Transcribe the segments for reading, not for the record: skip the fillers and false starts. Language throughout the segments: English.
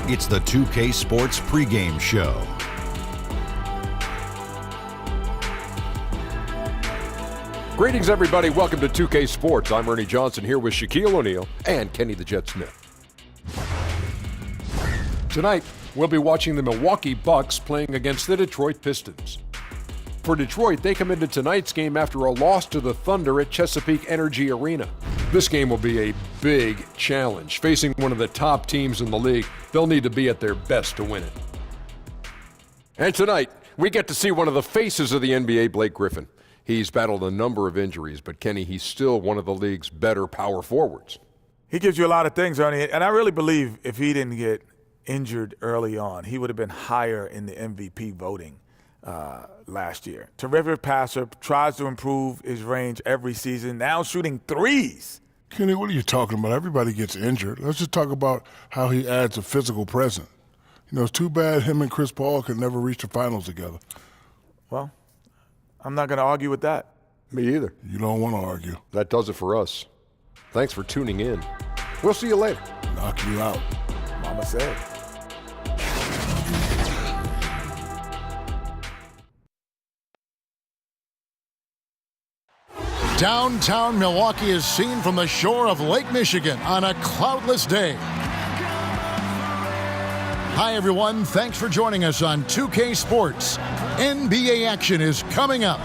It's the 2K Sports pregame show. Greetings, everybody. Welcome to 2K Sports. I'm Ernie Johnson here with Shaquille O'Neal and Kenny the Jet Smith. Tonight, we'll be watching the Milwaukee Bucks playing against the Detroit Pistons. For Detroit, they come into tonight's game after a loss to the Thunder at Chesapeake Energy Arena. This game will be a big challenge. Facing one of the top teams in the league, they'll need to be at their best to win it. And tonight, we get to see one of the faces of the NBA, Blake Griffin. He's battled a number of injuries, but Kenny, he's still one of the league's better power forwards. He gives you a lot of things, Ernie, and I really believe if he didn't get injured early on, he would have been higher in the MVP voting last year. Terrific passer, tries to improve his range every season, now shooting threes. Kenny, what are you talking about? Everybody gets injured. Let's just talk about how he adds a physical presence. You know, it's too bad him and Chris Paul could never reach the finals together. Well, I'm not going to argue with that. Me either. You don't want to argue. That does it for us. Thanks for tuning in. We'll see you later. Knock you out. Mama said. Downtown Milwaukee is seen from the shore of Lake Michigan on a cloudless day. Hi, everyone. Thanks for joining us on 2K Sports. NBA action is coming up.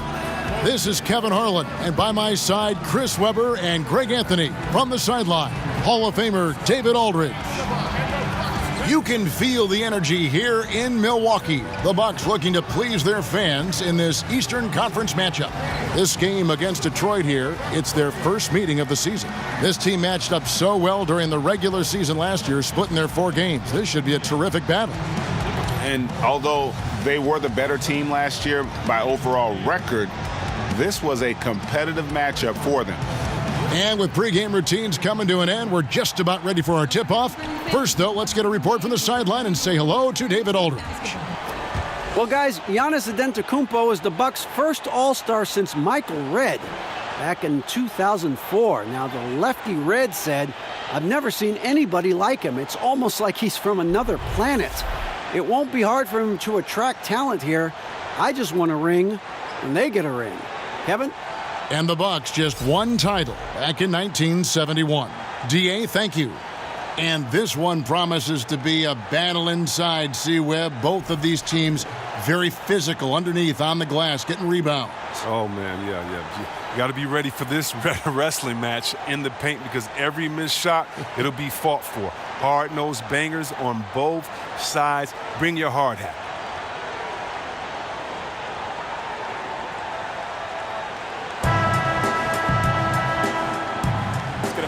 This is Kevin Harlan, and by my side, Chris Webber and Greg Anthony. From the sideline, Hall of Famer David Aldridge. You can feel the energy here in Milwaukee. The Bucks looking to please their fans in this Eastern Conference matchup. This game against Detroit here, it's their first meeting of the season. This team matched up so well during the regular season last year, splitting their 4 games. This should be a terrific battle. And although they were the better team last year by overall record, this was a competitive matchup for them. And with pregame routines coming to an end, we're just about ready for our tip-off. First, though, let's get a report from the sideline and say hello to David Aldridge. Well, guys, Giannis Antetokounmpo is the Bucks' first All-Star since Michael Redd back in 2004. Now, the lefty Redd said, "I've never seen anybody like him. It's almost like he's from another planet. It won't be hard for him to attract talent here. I just want a ring, and they get a ring." Kevin? And the Bucks just one title back in 1971. DA, thank you. And this one promises to be a battle inside, C-Web. Both of these teams very physical underneath on the glass, getting rebounds. Oh, man, yeah. You got to be ready for this wrestling match in the paint because every missed shot, it'll be fought for. Hard-nosed bangers on both sides. Bring your hard hat.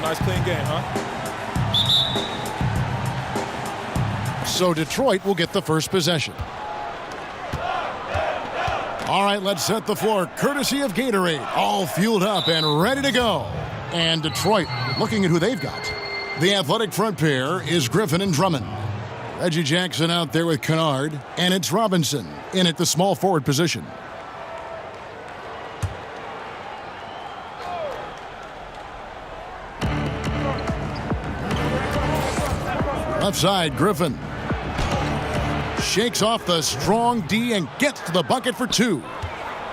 Nice clean game, huh? So Detroit will get the first possession. All right, let's set the floor. Courtesy of Gatorade. All fueled up and ready to go. And Detroit looking at who they've got. The athletic front pair is Griffin and Drummond. Reggie Jackson out there with Kennard. And it's Robinson in at the small forward position. Left side, Griffin. Shakes off the strong D and gets to the bucket for 2.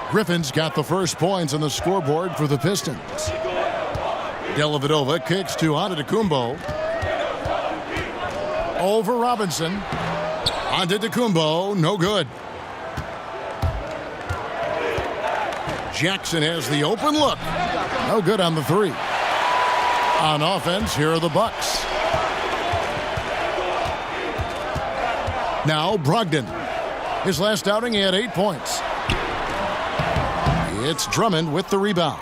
Griffin's got the first points on the scoreboard for the Pistons. Dellavedova kicks to Antetokounmpo. Over Robinson. Antetokounmpo, no good. Jackson has the open look. No good on the 3. On offense, here are the Bucks. Now Brogdon. His last outing, he had 8 points. It's Drummond with the rebound.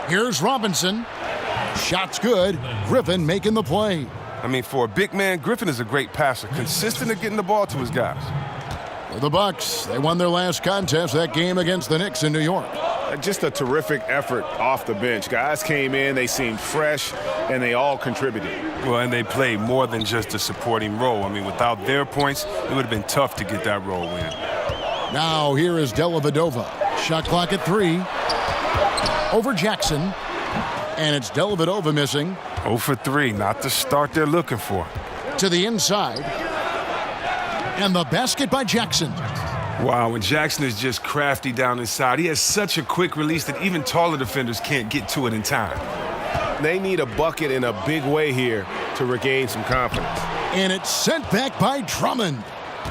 Here's Robinson. Shot's good. Griffin making the play. I mean, for a big man, Griffin is a great passer, consistent at getting the ball to his guys. For the Bucks, they won their last contest, that game against the Knicks in New York. Just a terrific effort off the bench. Guys came in, they seemed fresh, and they all contributed. Well, and they played more than just a supporting role. I mean, without their points, it would have been tough to get that role win. Now here is Dellavedova. Shot clock at 3. Over Jackson. And it's Dellavedova missing. 0 for 3, not the start they're looking for. To the inside. And the basket by Jackson. Wow, and Jackson is just crafty down inside. He has such a quick release that even taller defenders can't get to it in time. They need a bucket in a big way here to regain some confidence. And it's sent back by Drummond.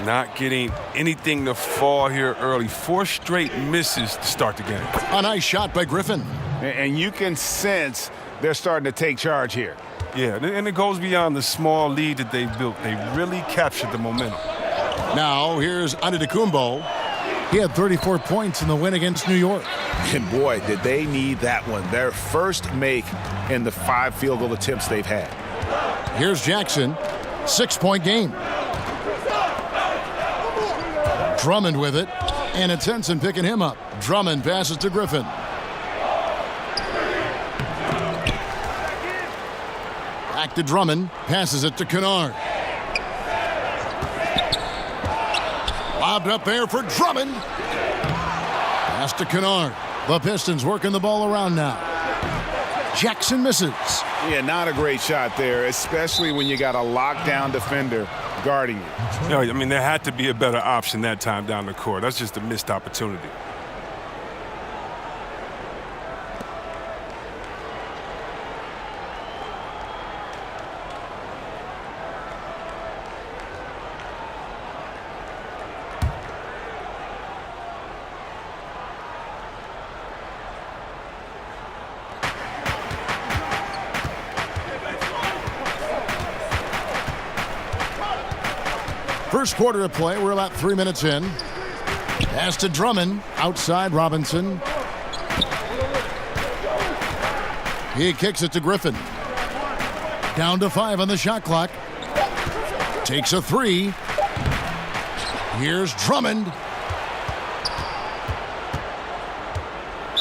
Not getting anything to fall here early. 4 straight misses to start the game. A nice shot by Griffin. And you can sense they're starting to take charge here. Yeah, and it goes beyond the small lead that they built. They really captured the momentum. Now, here's Antetokounmpo. He had 34 points in the win against New York. And boy, did they need that one. Their first make in the 5 field goal attempts they've had. Here's Jackson. 6-point game. Drummond with it. And it's Henson picking him up. Drummond passes to Griffin. Back to Drummond. Passes it to Kennard. Lobbed up there for Drummond. Pass to Kennard. The Pistons working the ball around now. Jackson misses. Yeah, not a great shot there, especially when you got a lockdown defender guarding you. No, I mean, there had to be a better option that time down the court. That's just a missed opportunity. First quarter of play, we're about 3 minutes in. Pass to Drummond, outside Robinson. He kicks it to Griffin. Down to 5 on the shot clock. Takes a 3. Here's Drummond.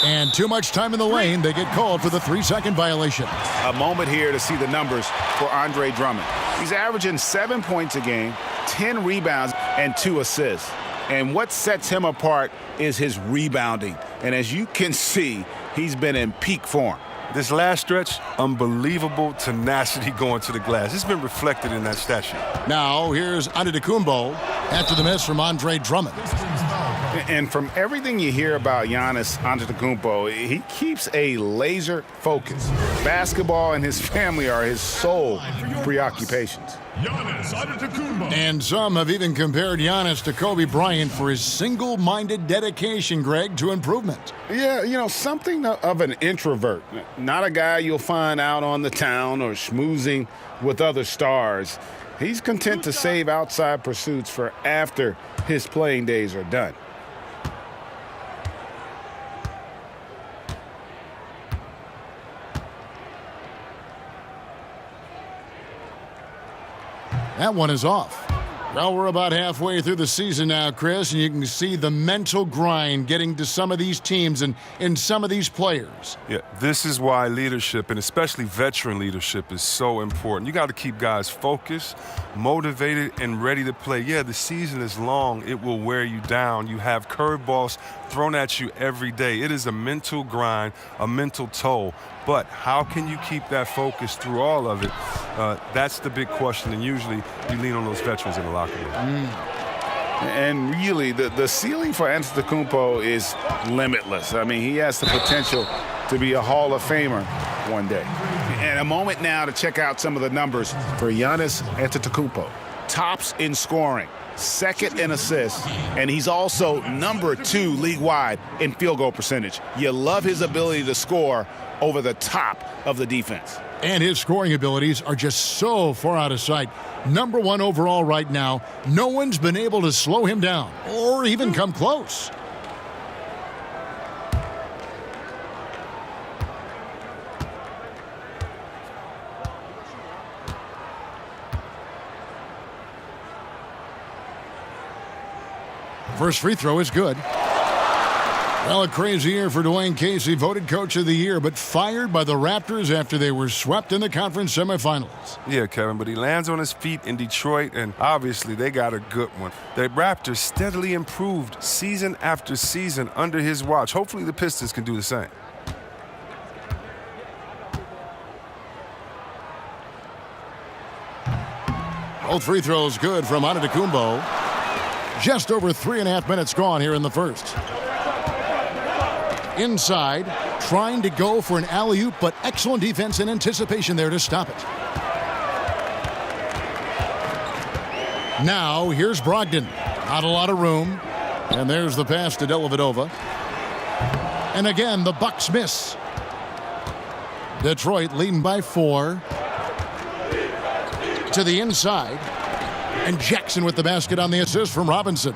And too much time in the lane. They get called for the 3-second violation. A moment here to see the numbers for Andre Drummond. He's averaging 7 points a game, 10 rebounds, and 2 assists. And what sets him apart is his rebounding. And as you can see, he's been in peak form. This last stretch, unbelievable tenacity going to the glass. It's been reflected in that stat sheet. Now, here's Antetokounmpo after the miss from Andre Drummond. And from everything you hear about Giannis Antetokounmpo, he keeps a laser focus. Basketball and his family are his sole preoccupations. And some have even compared Giannis to Kobe Bryant for his single-minded dedication, Greg, to improvement. Yeah, you know, something of an introvert. Not a guy you'll find out on the town or schmoozing with other stars. He's content to save outside pursuits for after his playing days are done. That one is off. Well, we're about halfway through the season now, Chris, and you can see the mental grind getting to some of these teams and some of these players. Yeah, this is why leadership, and especially veteran leadership, is so important. You got to keep guys focused, motivated, and ready to play. Yeah, the season is long. It will wear you down. You have curveballs thrown at you every day. It is a mental grind, a mental toll. But how can you keep that focus through all of it? That's the big question, and usually you lean on those veterans in the locker room. And really, the ceiling for Antetokounmpo is limitless. I mean, he has the potential to be a Hall of Famer one day. And a moment now to check out some of the numbers for Giannis Antetokounmpo. Tops in scoring, second in assists, and he's also number 2 league-wide in field goal percentage. You love his ability to score over the top of the defense. And his scoring abilities are just so far out of sight. Number 1 overall right now. No one's been able to slow him down or even come close. First free throw is good. Well, a crazy year for Dwayne Casey, voted Coach of the Year, but fired by the Raptors after they were swept in the conference semifinals. Yeah, Kevin, but he lands on his feet in Detroit, and obviously they got a good one. The Raptors steadily improved season after season under his watch. Hopefully the Pistons can do the same. Both free throws good from Antetokounmpo. Just over 3.5 minutes gone here in the first. Inside, trying to go for an alley-oop, but excellent defense and anticipation there to stop it. Now, here's Brogdon. Not a lot of room. And there's the pass to Dellavedova. And again, the Bucks miss. Detroit leading by 4. To the inside. And Jackson with the basket on the assist from Robinson.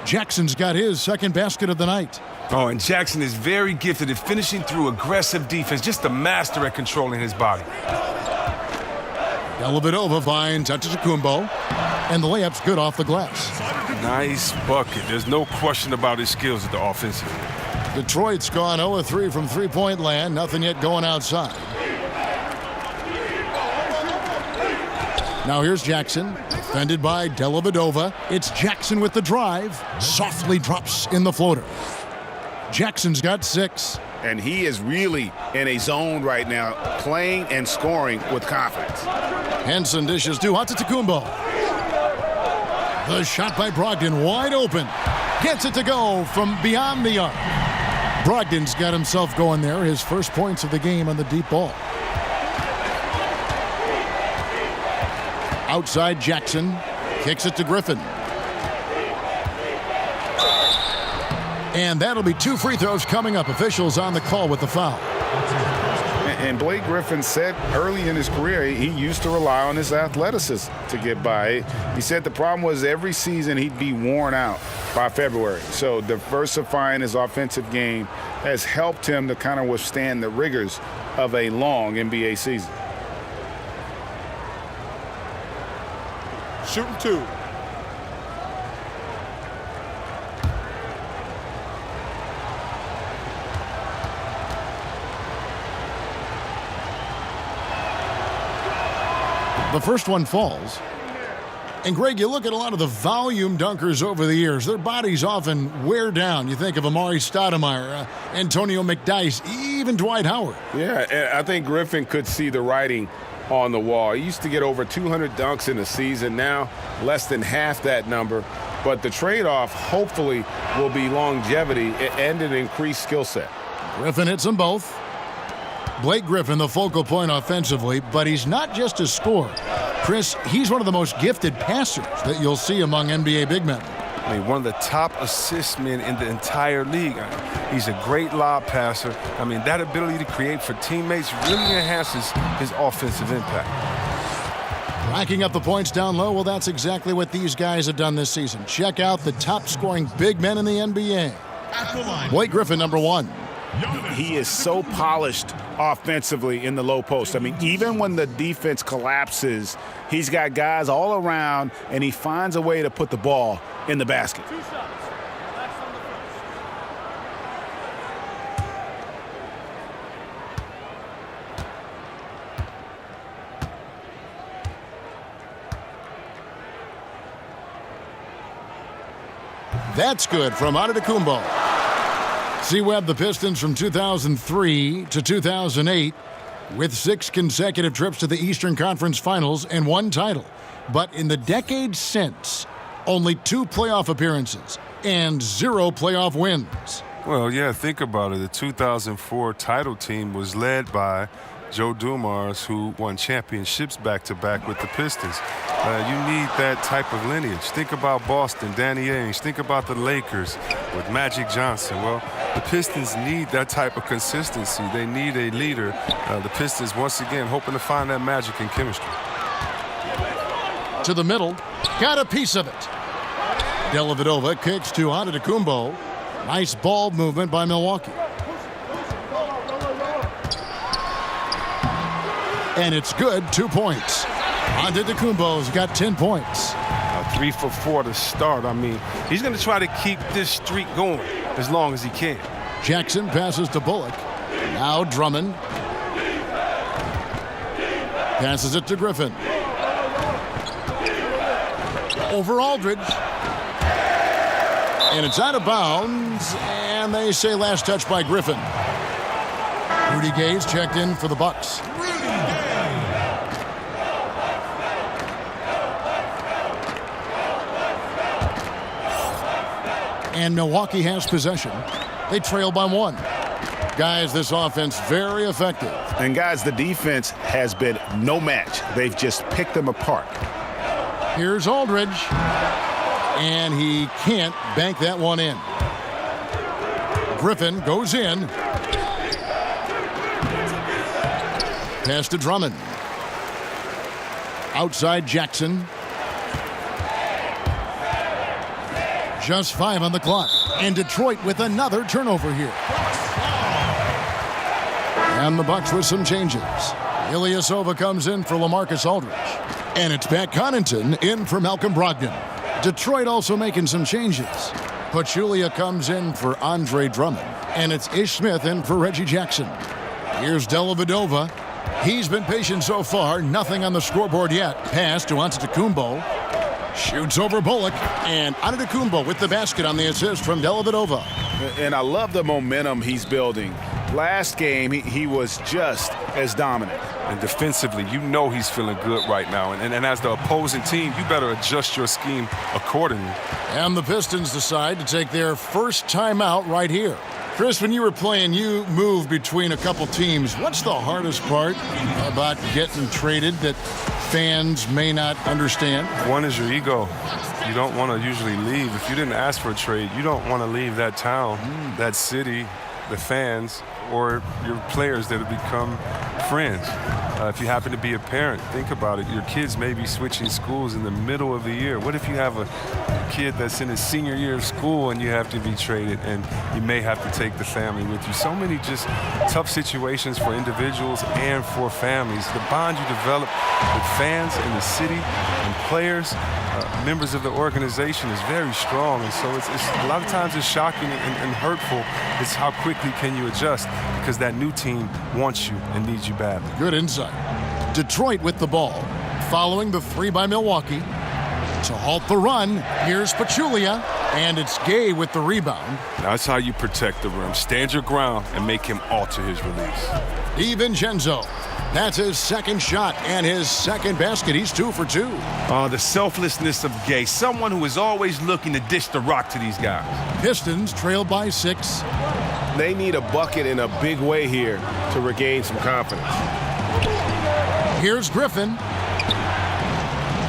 Jackson's got his second basket of the night. Oh, and Jackson is very gifted at finishing through aggressive defense, just a master at controlling his body. Dellavedova finds Antetokounmpo, and the layup's good off the glass. Nice bucket. There's no question about his skills at the offensive end. Detroit's gone 0-3 from three-point land. Nothing yet going outside. Now here's Jackson, defended by Dellavedova. It's Jackson with the drive. Softly drops in the floater. Jackson's got 6. And he is really in a zone right now, playing and scoring with confidence. Henson dishes to Antetokounmpo. The shot by Brogdon, wide open. Gets it to go from beyond the arc. Brogdon's got himself going there, his first points of the game on the deep ball. Outside Jackson, kicks it to Griffin. And that'll be 2 free throws coming up. Officials on the call with the foul. And Blake Griffin said early in his career he used to rely on his athleticism to get by. He said the problem was every season he'd be worn out by February. So diversifying his offensive game has helped him to kind of withstand the rigors of a long NBA season. Shooting 2. The first one falls. And Greg, you look at a lot of the volume dunkers over the years. Their bodies often wear down. You think of Amari Stoudemire, Antonio McDyess, even Dwight Howard. Yeah, and I think Griffin could see the writing on the wall. He used to get over 200 dunks in a season. Now, less than half that number. But the trade-off, hopefully, will be longevity and an increased skill set. Griffin hits them both. Blake Griffin, the focal point offensively, but he's not just a scorer. Chris, he's one of the most gifted passers that you'll see among NBA big men. I mean, one of the top assist men in the entire league. He's a great lob passer. I mean, that ability to create for teammates really enhances his offensive impact. Racking up the points down low, well, that's exactly what these guys have done this season. Check out the top-scoring big men in the NBA. Blake Griffin, number 1. He is so polished offensively in the low post. I mean, even when the defense collapses, he's got guys all around, and he finds a way to put the ball in the basket. That's good from Antetokounmpo. C-Webb, the Pistons from 2003 to 2008 with 6 consecutive trips to the Eastern Conference Finals and 1 title. But in the decades since, only 2 playoff appearances and 0 playoff wins. Well, yeah, think about it. The 2004 title team was led by Joe Dumars, who won championships back-to-back with the Pistons. You need that type of lineage. Think about Boston, Danny Ainge. Think about the Lakers with Magic Johnson. Well, the Pistons need that type of consistency. They need a leader. The Pistons, once again, hoping to find that magic and chemistry. To the middle, got a piece of it. Dellavedova kicks to Antetokounmpo. Nice ball movement by Milwaukee. And it's good, 2 points. Antetokounmpo's got 10 points. 3 for 4 to start. I mean, he's going to try to keep this streak going as long as he can. Jackson passes to Bullock. Now Drummond. Passes it to Griffin. Over Aldridge. And it's out of bounds. And they say last touch by Griffin. Rudy Gay's checked in for the Bucks. And Milwaukee has possession. They trail by 1. Guys, this offense very effective. And guys, the defense has been no match. They've just picked them apart. Here's Aldridge. And he can't bank that one in. Griffin goes in. Pass to Drummond. Outside Jackson. Just 5 on the clock. And Detroit with another turnover here. And the Bucks with some changes. Ilyasova comes in for LaMarcus Aldridge. And it's Pat Connaughton in for Malcolm Brogdon. Detroit also making some changes. Pachulia comes in for Andre Drummond. And it's Ish Smith in for Reggie Jackson. Here's Dellavedova. He's been patient so far. Nothing on the scoreboard yet. Pass to Antetokounmpo. Shoots over Bullock. And Antetokounmpo with the basket on the assist from Dellavedova. And I love the momentum he's building. Last game, he was just as dominant. And defensively, you know he's feeling good right now. And as the opposing team, you better adjust your scheme accordingly. And the Pistons decide to take their first timeout right here. Chris, when you were playing, you moved between a couple teams. What's the hardest part about getting traded that fans may not understand? One is your ego. You don't want to usually leave. If you didn't ask for a trade, you don't want to leave that town, that city, the fans, or your players that have become friends. If you happen to be a parent, think about it. Your kids may be switching schools in the middle of the year. What if you have a kid that's in his senior year of school and you have to be traded and you may have to take the family with you? So many just tough situations for individuals and for families. The bond you develop with fans in the city and players, members of the organization is very strong. And so it's a lot of times it's shocking and hurtful. It's how quickly can you adjust because that new team wants you and needs you badly. Good insight. Detroit with the ball. Following the 3 by Milwaukee. To halt the run, here's Pachulia. And it's Gay with the rebound. That's how you protect the rim. Stand your ground and make him alter his release. DiVincenzo. That's his second shot and his second basket. He's 2 for 2. The selflessness of Gay. Someone who is always looking to dish the rock to these guys. Pistons trail by 6. They need a bucket in a big way here to regain some confidence. Here's Griffin.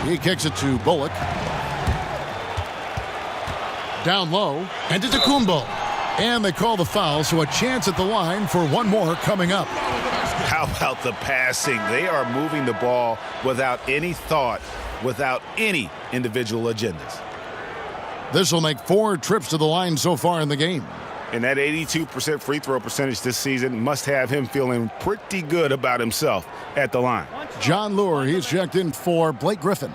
He kicks it to Bullock. Down low. And to Antetokounmpo. And they call the foul, so a chance at the line for one more coming up. How about the passing? They are moving the ball without any thought, without any individual agendas. This will make 4 trips to the line so far in the game. And that 82% free throw percentage this season must have him feeling pretty good about himself at the line. John Lure, he's checked in for Blake Griffin.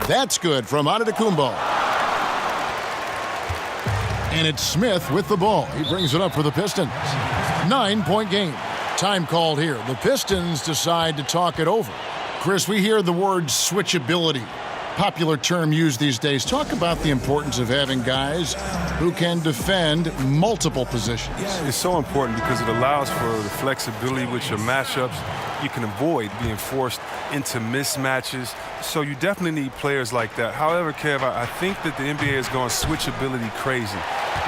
That's good from Antetokounmpo. And it's Smith with the ball. He brings it up for the Pistons. 9-point game. Time called here. The Pistons decide to talk it over. Chris, we hear the word switchability. Popular term used these days. Talk about the importance of having guys who can defend multiple positions. It's so important because it allows for the flexibility with your matchups. You can avoid being forced into mismatches. So you definitely need players like that. However, Kev, I think that the NBA is going switchability crazy.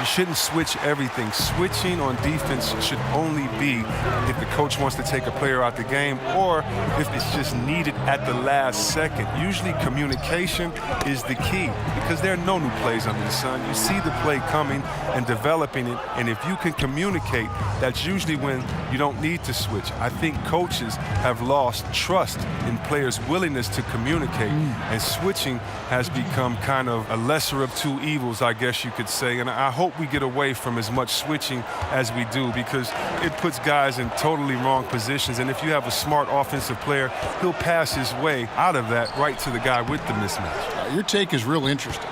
You shouldn't switch everything. Switching on defense should only be if the coach wants to take a player out the game or if it's just needed at the last second. Usually communication is the key because there are no new plays under the sun. You see the play coming and developing it, and if you can communicate, that's usually when you don't need to switch. I think coaches have lost trust in players' willingness to communicate, and switching has become kind of a lesser of two evils, I guess you could say. And I hope we get away from as much switching as we do because it puts guys in totally wrong positions. And if you have a smart offensive player, he'll pass his way out of that right to the guy with the mismatch. Your take is real interesting.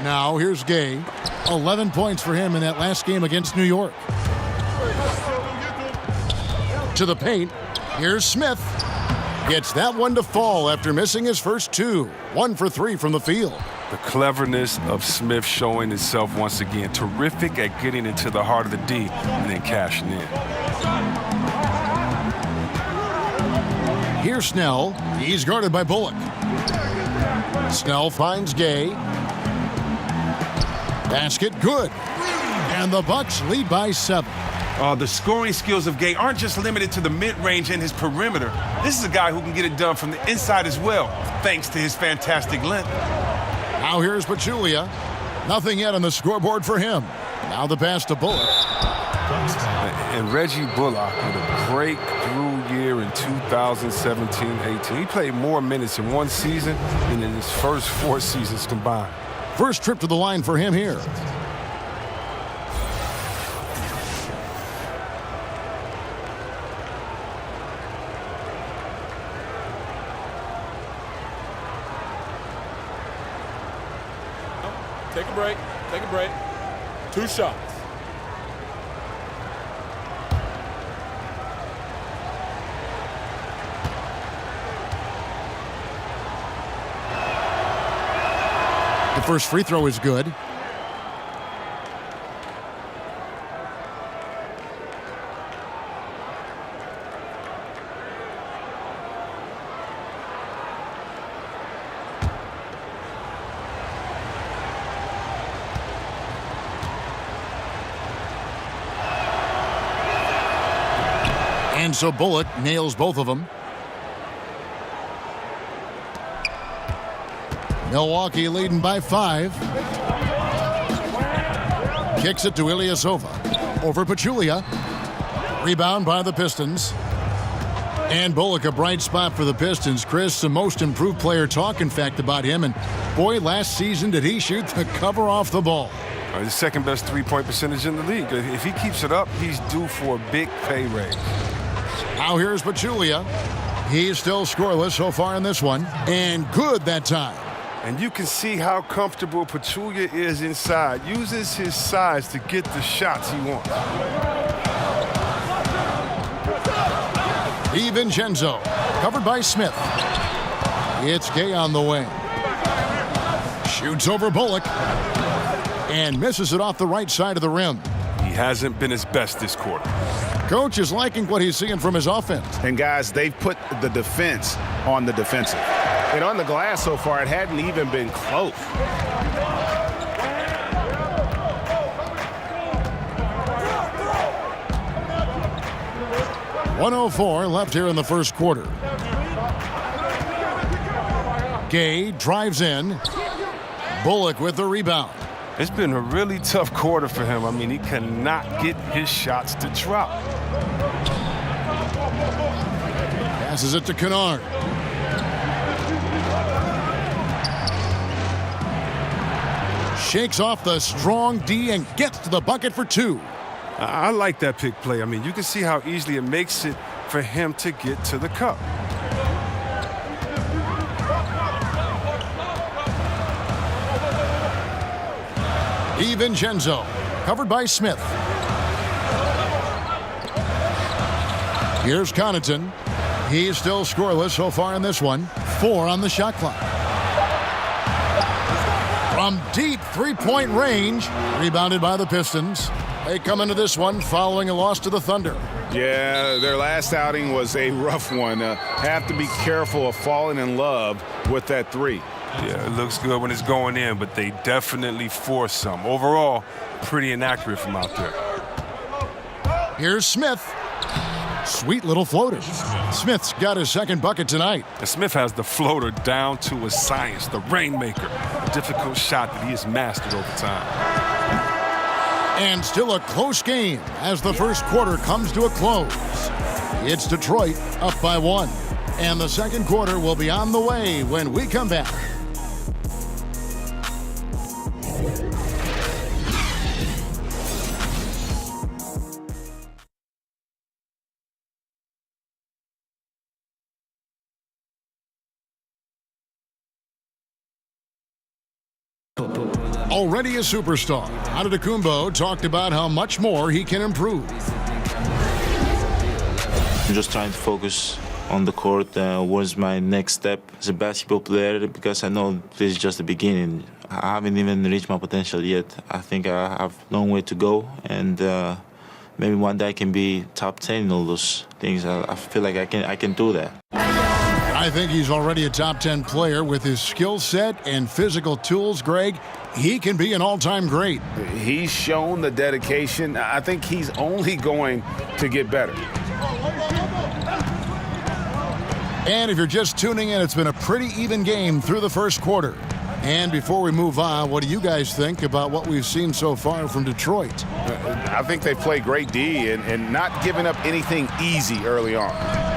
Now, here's Gay. 11 points for him in that last game against New York. To the paint. Here's Smith. Gets that one to fall after missing his first 2. 1 for 3 from the field. The cleverness of Smith showing itself once again. Terrific at getting into the heart of the D and then cashing in. Here's Snell. He's guarded by Bullock. Snell finds Gay. Basket good. And the Bucks lead by 7. The scoring skills of Gay aren't just limited to the mid-range and his perimeter. This is a guy who can get it done from the inside as well, thanks to his fantastic length. Now here's Pachulia. Nothing yet on the scoreboard for him. Now the pass to Bullock. And Reggie Bullock with a breakthrough year in 2017-18. He played more minutes in one season than in his first 4 seasons combined. First trip to the line for him here. Take a break. Take a break. 2 shots. The first free throw is good. And so Bullock nails both of them. Milwaukee leading by 5. Kicks it to Ilyasova. Over Pachulia. Rebound by the Pistons. And Bullock, a bright spot for the Pistons. Chris, the most improved player talk, in fact, about him. And boy, last season did he shoot the cover off the ball. The second best three-point percentage in the league. If he keeps it up, he's due for a big pay raise. Now here's Pachulia. He's still scoreless so far in this one. And good that time. And you can see how comfortable Pachulia is inside. Uses his size to get the shots he wants. DiVincenzo, covered by Smith. It's Gay on the wing. Shoots over Bullock. And misses it off the right side of the rim. He hasn't been his best this quarter. Coach is liking what he's seeing from his offense. And guys, they've put the defense on the defensive. And on the glass so far, it hadn't even been close. .104 left here in the first quarter. Gay drives in. Bullock with the rebound. It's been a really tough quarter for him. I mean, he cannot get his shots to drop. Passes it to Kennard. Shakes off the strong D and gets to the bucket for 2. I like that pick play. I mean, you can see how easily it makes it for him to get to the cup. DiVincenzo, covered by Smith. Here's Connaughton. He's still scoreless so far in this one. 4 on the shot clock. From deep three-point range, rebounded by the Pistons. They come into this one following a loss to the Thunder. Yeah, their last outing was a rough one. Have to be careful of falling in love with that 3. Yeah, it looks good when it's going in, but they definitely force some. Overall, pretty inaccurate from out there. Here's Smith. Sweet little floater. Smith's got his second bucket tonight. And Smith has the floater down to a science, the rainmaker. A difficult shot that he has mastered over time. And still a close game as the first quarter comes to a close. It's Detroit up by 1. And the second quarter will be on the way when we come back. Already a superstar, Antetokounmpo talked about how much more he can improve. I'm just trying to focus on the court. What's my next step as a basketball player? Because I know this is just the beginning. I haven't even reached my potential yet. I think I have a long way to go, and maybe one day I can be top 10 in all those things. I feel like I can do that. I think he's already a top 10 player with his skill set and physical tools, Greg. He can be an all-time great. He's shown the dedication. I think he's only going to get better. And if you're just tuning in, it's been a pretty even game through the first quarter. And before we move on, what do you guys think about what we've seen so far from Detroit? I think they play great D and not giving up anything easy early on.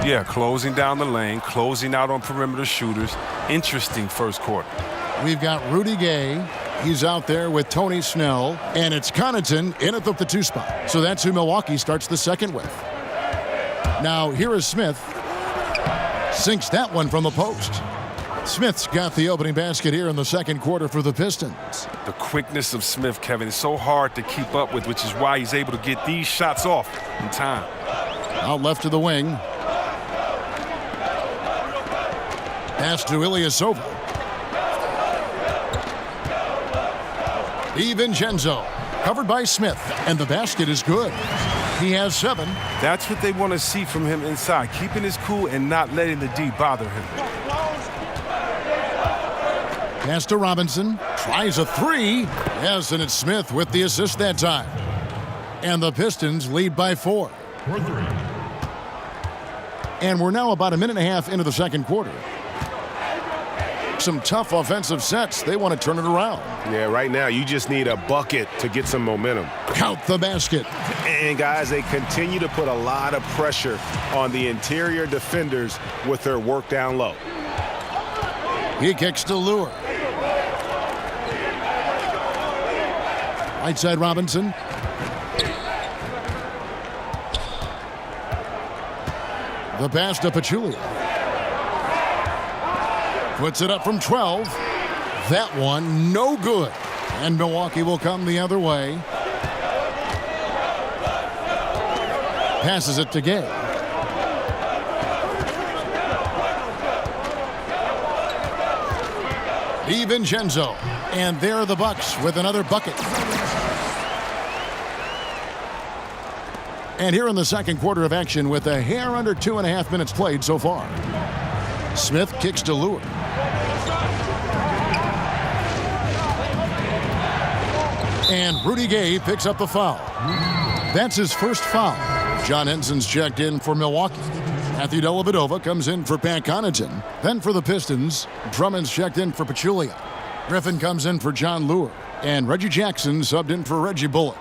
Yeah, closing down the lane, closing out on perimeter shooters. Interesting first quarter. We've got Rudy Gay. He's out there with Tony Snell. And it's Connaughton in at the 2 spot. So that's who Milwaukee starts the second with. Now, here is Smith. Sinks that one from the post. Smith's got the opening basket here in the second quarter for the Pistons. The quickness of Smith, Kevin, is so hard to keep up with, which is why he's able to get these shots off in time. Out left to the wing. Pass to Ilyasova. DiVincenzo covered by Smith, and the basket is good. He has 7. That's what they want to see from him inside, keeping his cool and not letting the D bother him. Pass to Robinson. Tries a 3. Yes, and it's Smith with the assist that time. And the Pistons lead by 4. And we're now about a minute and a half into the second quarter. Some tough offensive sets. They want to turn it around. Yeah, right now you just need a bucket to get some momentum. Count the basket. And guys, they continue to put a lot of pressure on the interior defenders with their work down low. He kicks to Lure. Right side Robinson. The pass to Pachulia. Puts it up from 12. That one no good. And Milwaukee will come the other way. Passes it to Gay. DiVincenzo. And there are the Bucks with another bucket. And here in the second quarter of action with a hair under 2.5 minutes played so far. Smith kicks to Lure. And Rudy Gay picks up the foul. That's his first foul. John Henson's checked in for Milwaukee. Matthew Dellavedova comes in for Pat Connaughton. Then for the Pistons, Drummond's checked in for Pachulia. Griffin comes in for John Lure. And Reggie Jackson subbed in for Reggie Bullock.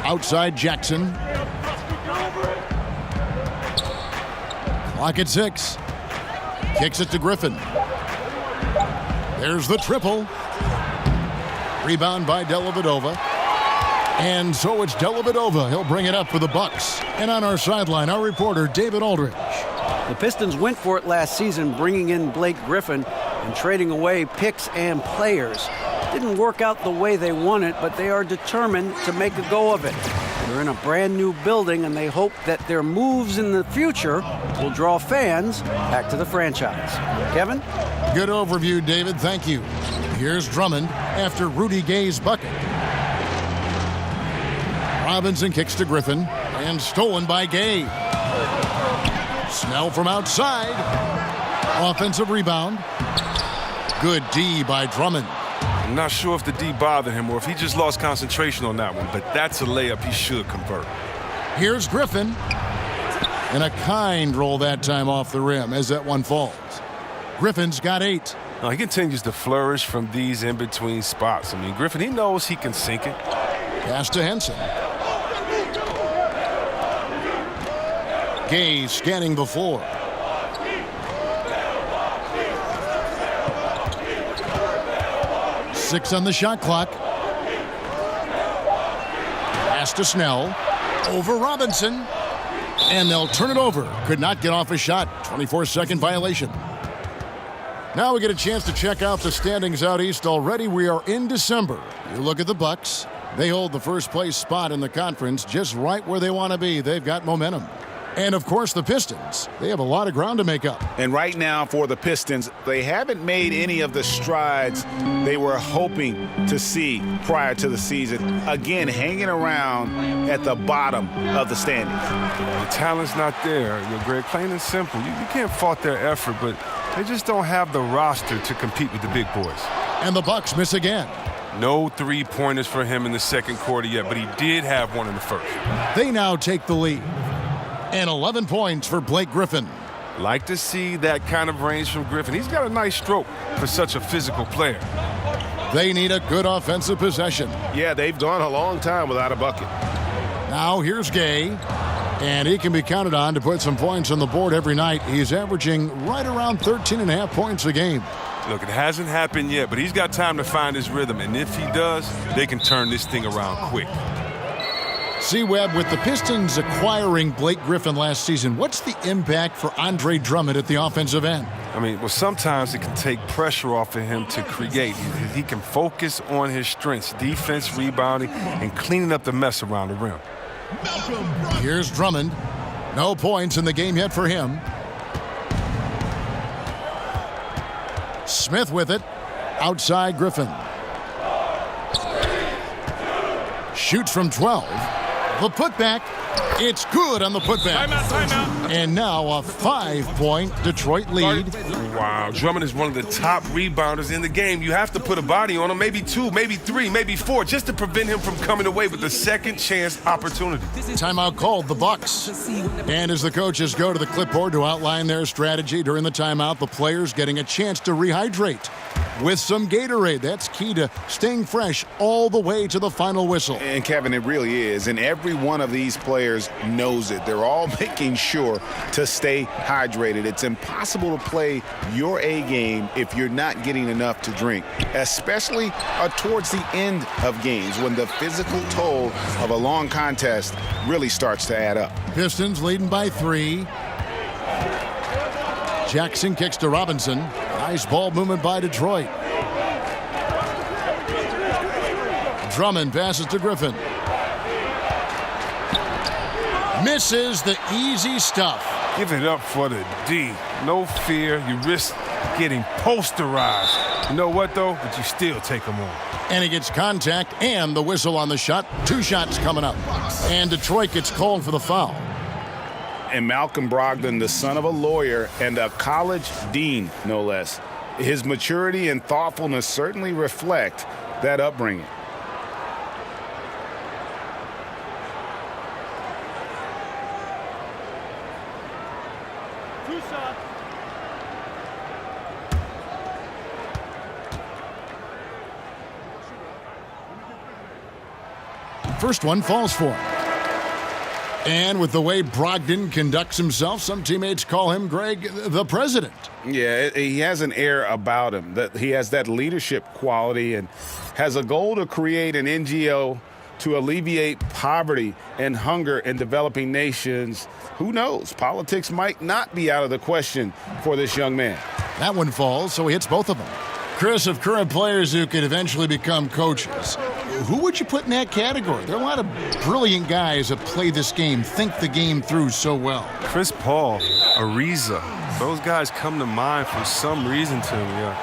Outside Jackson. Clock at 6. Kicks it to Griffin. There's the triple. Rebound by Dellavedova. And so it's Dellavedova. He'll bring it up for the Bucks. And on our sideline, our reporter, David Aldridge. The Pistons went for it last season, bringing in Blake Griffin and trading away picks and players. Didn't work out the way they wanted, but they are determined to make a go of it. They're in a brand new building, and they hope that their moves in the future will draw fans back to the franchise. Kevin? Good overview, David. Thank you. Here's Drummond after Rudy Gay's bucket. Robinson kicks to Griffin, and stolen by Gay. Snell from outside. Offensive rebound. Good D by Drummond. I'm not sure if the D bothered him or if he just lost concentration on that one, but that's a layup he should convert. Here's Griffin. And a kind roll that time off the rim as that one falls. Griffin's got 8. Now, he continues to flourish from these in-between spots. I mean, Griffin, he knows he can sink it. Pass to Henson. Gay scanning the floor. Six on the shot clock. Pass to Snell. Over Robinson. And they'll turn it over. Could not get off a shot. 24-second violation. Now we get a chance to check out the standings out east already. We are in December. You look at the Bucks. They hold the first place spot in the conference just right where they want to be. They've got momentum. And, of course, the Pistons. They have a lot of ground to make up. And right now for the Pistons, they haven't made any of the strides they were hoping to see prior to the season. Again, hanging around at the bottom of the standings. The talent's not there, Greg. Plain and simple. You can't fault their effort, but they just don't have the roster to compete with the big boys. And the Bucks miss again. No three-pointers for him in the second quarter yet, but he did have one in the first. They now take the lead. And 11 points for Blake Griffin. Like to see that kind of range from Griffin. He's got a nice stroke for such a physical player. They need a good offensive possession. Yeah, they've gone a long time without a bucket. Now here's Gay. And he can be counted on to put some points on the board every night. He's averaging right around 13.5 points a game. Look, it hasn't happened yet, but he's got time to find his rhythm. And if he does, they can turn this thing around quick. C-Webb, with the Pistons acquiring Blake Griffin last season, what's the impact for Andre Drummond at the offensive end? I mean, well, sometimes it can take pressure off of him to create. He can focus on his strengths, defense, rebounding, and cleaning up the mess around the rim. Here's Drummond. No points in the game yet for him. Smith with it. Outside Griffin. Shoots from 12. The putback. It's good on the putback. Timeout. And now a 5-point Detroit lead. Wow, Drummond is one of the top rebounders in the game. You have to put a body on him, maybe 2, maybe 3, maybe 4, just to prevent him from coming away with a second chance opportunity. Timeout called, the Bucks. And as the coaches go to the clipboard to outline their strategy during the timeout, the players getting a chance to rehydrate with some Gatorade. That's key to staying fresh all the way to the final whistle. And Kevin, it really is. And every one of these players knows it. They're all making sure to stay hydrated. It's impossible to play your A game if you're not getting enough to drink, especially towards the end of games when the physical toll of a long contest really starts to add up. Pistons leading by 3. Jackson kicks to Robinson. Nice ball movement by Detroit. Drummond passes to Griffin. Misses the easy stuff. Give it up for the D. No fear. You risk getting posterized. You know what, though? But you still take them on. And he gets contact and the whistle on the shot. 2 shots coming up. And Detroit gets called for the foul. And Malcolm Brogdon, the son of a lawyer and a college dean, no less. His maturity and thoughtfulness certainly reflect that upbringing. First one falls for him. And with the way Brogdon conducts himself, some teammates call him, Greg, the president. Yeah, he has an air about him. That he has that leadership quality and has a goal to create an NGO to alleviate poverty and hunger in developing nations. Who knows? Politics might not be out of the question for this young man. That one falls, so he hits both of them. Chris, of current players who could eventually become coaches, who would you put in that category? There are a lot of brilliant guys that play this game, think the game through so well. Chris Paul, Ariza, those guys come to mind for some reason to me.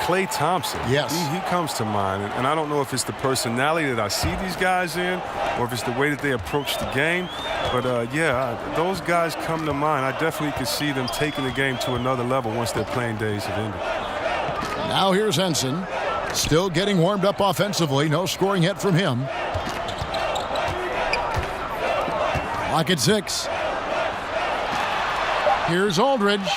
Klay Thompson, yes, he comes to mind. And I don't know if it's the personality that I see these guys in or if it's the way that they approach the game. But, those guys come to mind. I definitely could see them taking the game to another level once their playing days have ended. Now here's Henson. Still getting warmed up offensively. No scoring yet from him. Clock at 6. Here's Aldridge.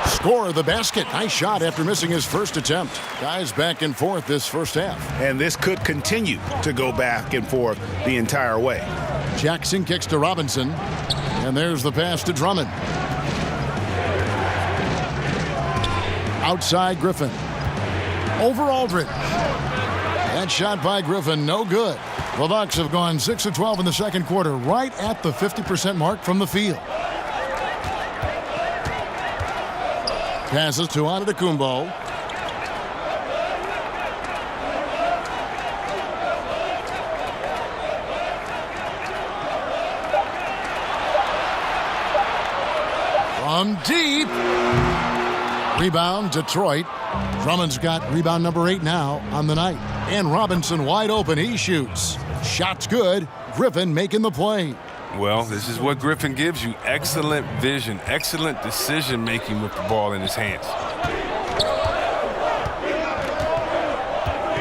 Score the basket. Nice shot after missing his first attempt. Guys back and forth this first half. And this could continue to go back and forth the entire way. Jackson kicks to Robinson. And there's the pass to Drummond. Outside Griffin. Over Aldridge. That shot by Griffin, no good. The Bucks have gone 6 of 12 in the second quarter, right at the 50% mark from the field. Passes to Antetokounmpo. From deep. Rebound, Detroit. Drummond's got rebound number 8 now on the night. And Robinson wide open. He shoots. Shot's good. Griffin making the play. Well, this is what Griffin gives you. Excellent vision, excellent decision-making with the ball in his hands.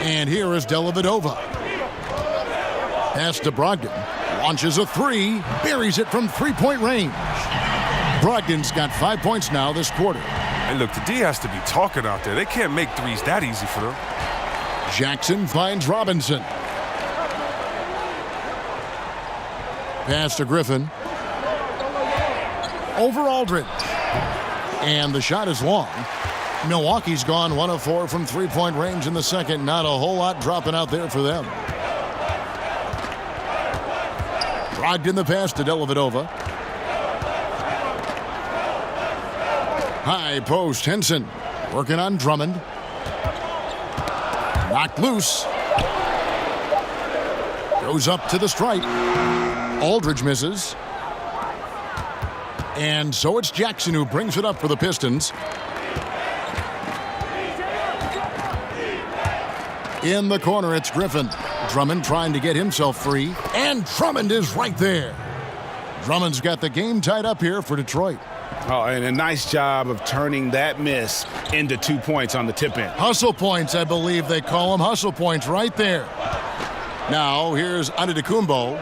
And here is Dellavedova. Pass to Brogdon. Launches a 3. Buries it from three-point range. Brogdon's got 5 points now this quarter. And look, the D has to be talking out there. They can't make threes that easy for them. Jackson finds Robinson. Pass to Griffin. Over Aldridge. And the shot is long. Milwaukee's gone 1 of 4 from three-point range in the second. Not a whole lot dropping out there for them. Brogdon the pass to Dellavedova. High post, Henson working on Drummond. Knocked loose. Goes up to the stripe. Aldridge misses. And so it's Jackson who brings it up for the Pistons. In the corner, it's Griffin. Drummond trying to get himself free. And Drummond is right there. Drummond's got the game tied up here for Detroit. Oh, and a nice job of turning that miss into 2 points on the tip-in. Hustle points, I believe they call them. Hustle points right there. Now, here's Antetokounmpo.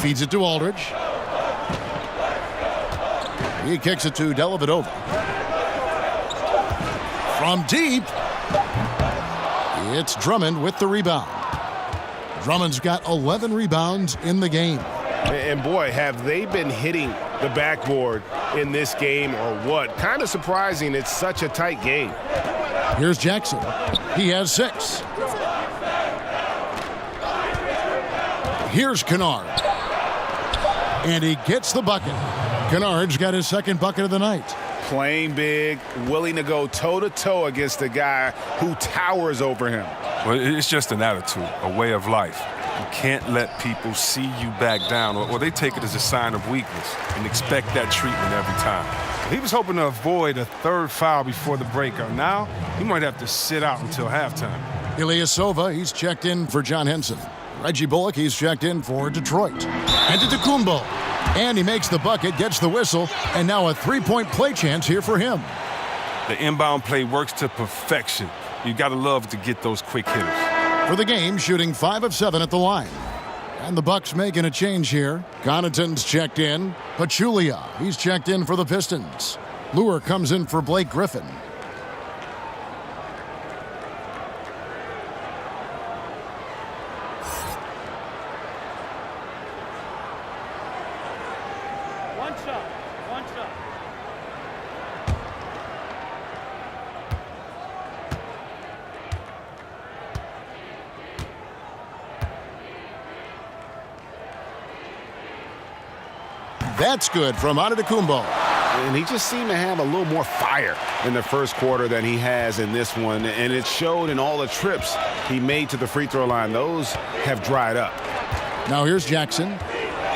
Feeds it to Aldridge. He kicks it to Dellavedova. From deep, it's Drummond with the rebound. Drummond's got 11 rebounds in the game. And boy, have they been hitting the backboard in this game or what? Kind of surprising. It's such a tight game. Here's Jackson. He has 6. Here's Kennard. And he gets the bucket. Kennard's got his second bucket of the night. Playing big, willing to go toe-to-toe against a guy who towers over him. Well, it's just an attitude, a way of life. You can't let people see you back down, or they take it as a sign of weakness and expect that treatment every time. He was hoping to avoid a third foul before the break. Now, he might have to sit out until halftime. Ilyasova, he's checked in for John Henson. Reggie Bullock, he's checked in for Detroit. Antetokounmpo. And he makes the bucket, gets the whistle, and now a three-point play chance here for him. The inbound play works to perfection. You got to love to get those quick hitters. For the game, shooting 5 of 7 at the line. And the Bucks making a change here. Connaughton's checked in. Pachulia, he's checked in for the Pistons. Lure comes in for Blake Griffin. That's good from Antetokounmpo. And he just seemed to have a little more fire in the first quarter than he has in this one. And it showed in all the trips he made to the free throw line. Those have dried up. Now here's Jackson.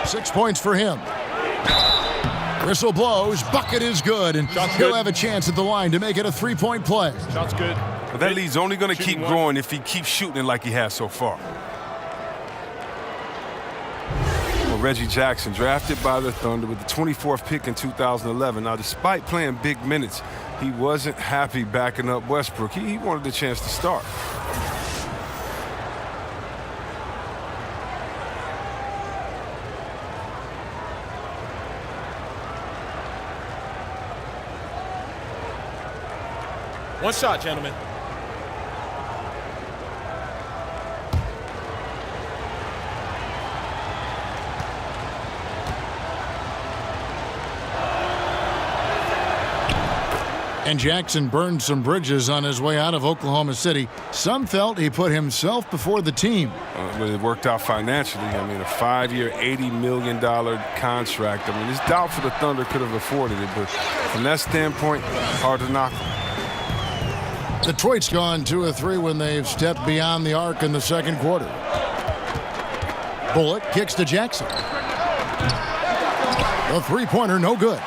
6 points for him. Whistle blows. Bucket is good. And he'll have a chance at the line to make it a three-point play. Shot's good. But that lead's only going to keep growing if he keeps shooting it like he has so far. Reggie Jackson, drafted by the Thunder with the 24th pick in 2011. Now, despite playing big minutes, he wasn't happy backing up Westbrook. He wanted the chance to start. One shot, gentlemen. And Jackson burned some bridges on his way out of Oklahoma City. Some felt he put himself before the team. But it worked out financially. I mean, a 5-year, $80 million contract. I mean, it's doubtful the Thunder could have afforded it, but from that standpoint, hard to knock him. Detroit's gone 2 of 3 when they've stepped beyond the arc in the second quarter. Bullock kicks to Jackson. The three-pointer, no good.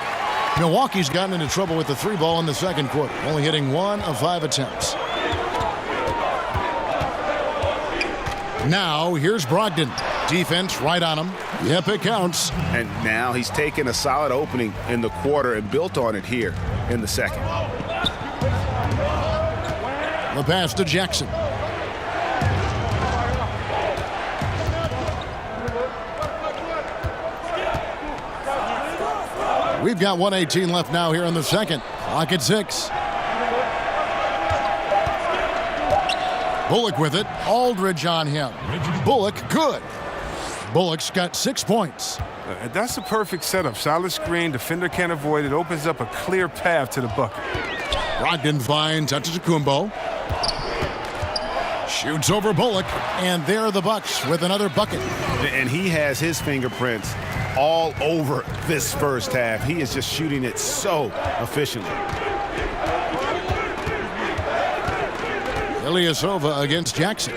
Milwaukee's gotten into trouble with the 3-ball in the second quarter, only hitting 1 of 5 attempts. Now, here's Brogdon. Defense right on him. Yep, it counts. And now he's taken a solid opening in the quarter and built on it here in the second. The pass to Jackson. We've got 1:18 left now here in the second. Clock at 6. Bullock with it. Aldridge on him. Bullock good. Bullock's got 6 points. That's the perfect setup. Solid screen, defender can't avoid it. Opens up a clear path to the bucket. Brogdon finds Antetokounmpo. Shoots over Bullock, and there are the Bucks with another bucket. And he has his fingerprints all over this first half. He is just shooting it so efficiently. Ilyasova against Jackson.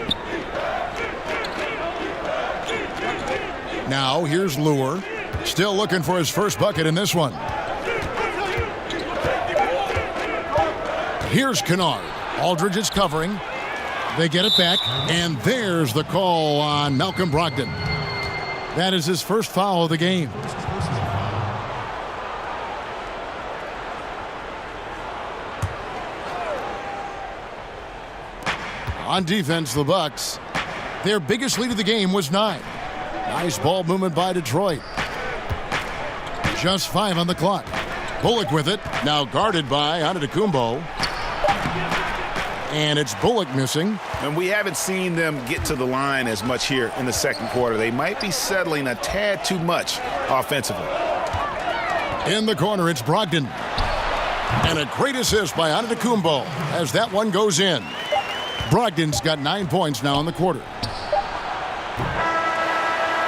Now here's Lure. Still looking for his first bucket in this one. Here's Kennard. Aldridge is covering. They get it back, and there's the call on Malcolm Brogdon. That is his first foul of the game. On defense, the Bucks. Their biggest lead of the game was 9. Nice ball movement by Detroit. Just 5 on the clock. Bullock with it. Now guarded by Antetokounmpo. And it's Bullock missing. And we haven't seen them get to the line as much here in the second quarter. They might be settling a tad too much offensively. In the corner, it's Brogdon. And a great assist by Antetokounmpo as that one goes in. Brogdon's got 9 points now in the quarter.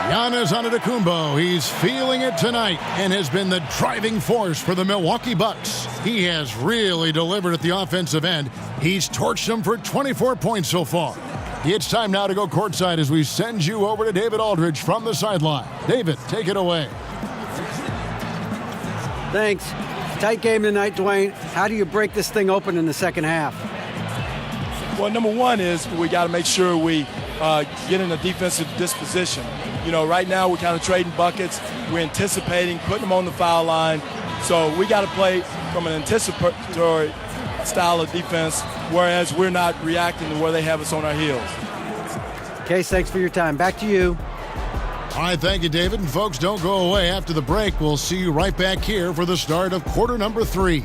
Giannis Antetokounmpo, he's feeling it tonight and has been the driving force for the Milwaukee Bucks. He has really delivered at the offensive end. He's torched them for 24 points so far. It's time now to go courtside as we send you over to David Aldridge from the sideline. David, take it away. Thanks. Tight game tonight, Dwayne. How do you break this thing open in the second half? Well, number one is we got to make sure we get in a defensive disposition. You know, right now we're kind of trading buckets. We're anticipating, putting them on the foul line. So we got to play from an anticipatory style of defense, whereas we're not reacting to where they have us on our heels. Case, thanks for your time. Back to you. All right, thank you, David. And folks, don't go away. After the break, we'll see you right back here for the start of quarter number 3.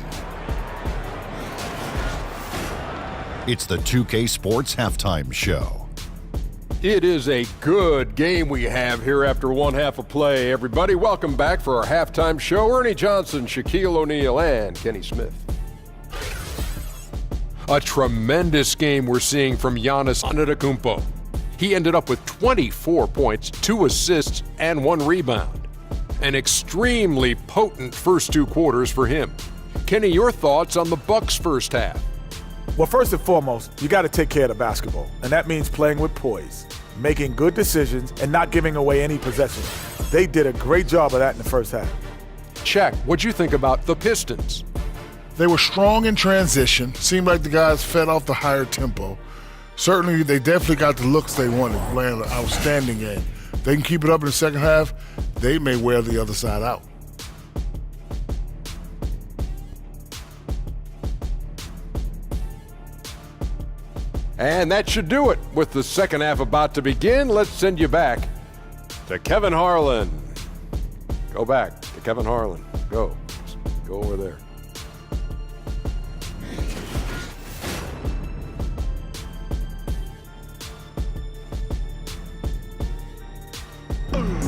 It's the 2K Sports Halftime Show. It is a good game we have here after one half of play. Everybody, welcome back for our halftime show. Ernie Johnson, Shaquille O'Neal, and Kenny Smith. A tremendous game we're seeing from Giannis Antetokounmpo. He ended up with 24 points, 2 assists, and 1 rebound. An extremely potent first 2 quarters for him. Kenny, your thoughts on the Bucks' first half? Well, first and foremost, you got to take care of the basketball, and that means playing with poise, making good decisions, and not giving away any possessions. They did a great job of that in the first half. Check. What'd you think about the Pistons? They were strong in transition. Seemed like the guys fed off the higher tempo. Certainly, they definitely got the looks they wanted, playing an outstanding game. They can keep it up in the second half, they may wear the other side out. And that should do it. With the second half about to begin, let's send you back to Kevin Harlan. Go back to Kevin Harlan. Go over there.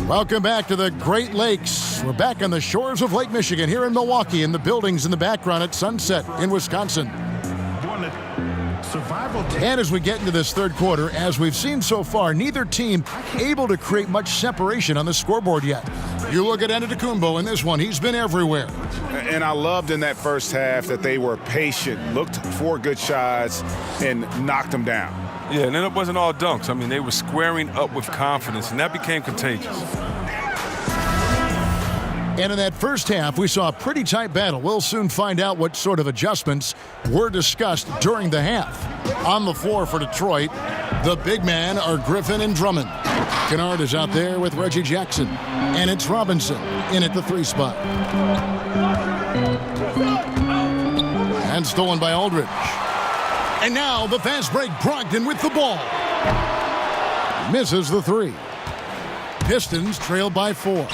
Welcome back to the Great Lakes. We're back on the shores of Lake Michigan here in Milwaukee, and the buildings in the background at Sunset in Wisconsin. And as we get into this third quarter, as we've seen so far, neither team able to create much separation on the scoreboard yet. You look at Antetokounmpo in this one, he's been everywhere. And I loved in that first half that they were patient, looked for good shots, and knocked them down. Yeah, and then it wasn't all dunks. I mean, they were squaring up with confidence, and that became contagious. And in that first half, we saw a pretty tight battle. We'll soon find out what sort of adjustments were discussed during the half. On the floor for Detroit, the big men are Griffin and Drummond. Kennard is out there with Reggie Jackson. And it's Robinson in at the 3 spot. And stolen by Aldridge. And now the fast break, Brogdon with the ball. Misses the 3. Pistons trail by 4.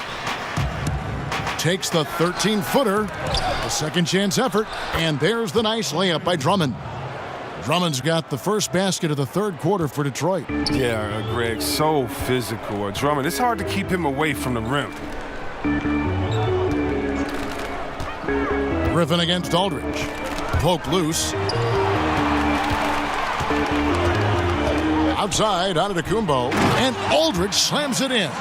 Takes the 13-footer. A second chance effort. And there's the nice layup by Drummond. Drummond's got the first basket of the third quarter for Detroit. Yeah, Greg, so physical. Drummond, it's hard to keep him away from the rim. Griffin against Aldridge. Poke loose. Outside, Antetokounmpo. And Aldridge slams it in.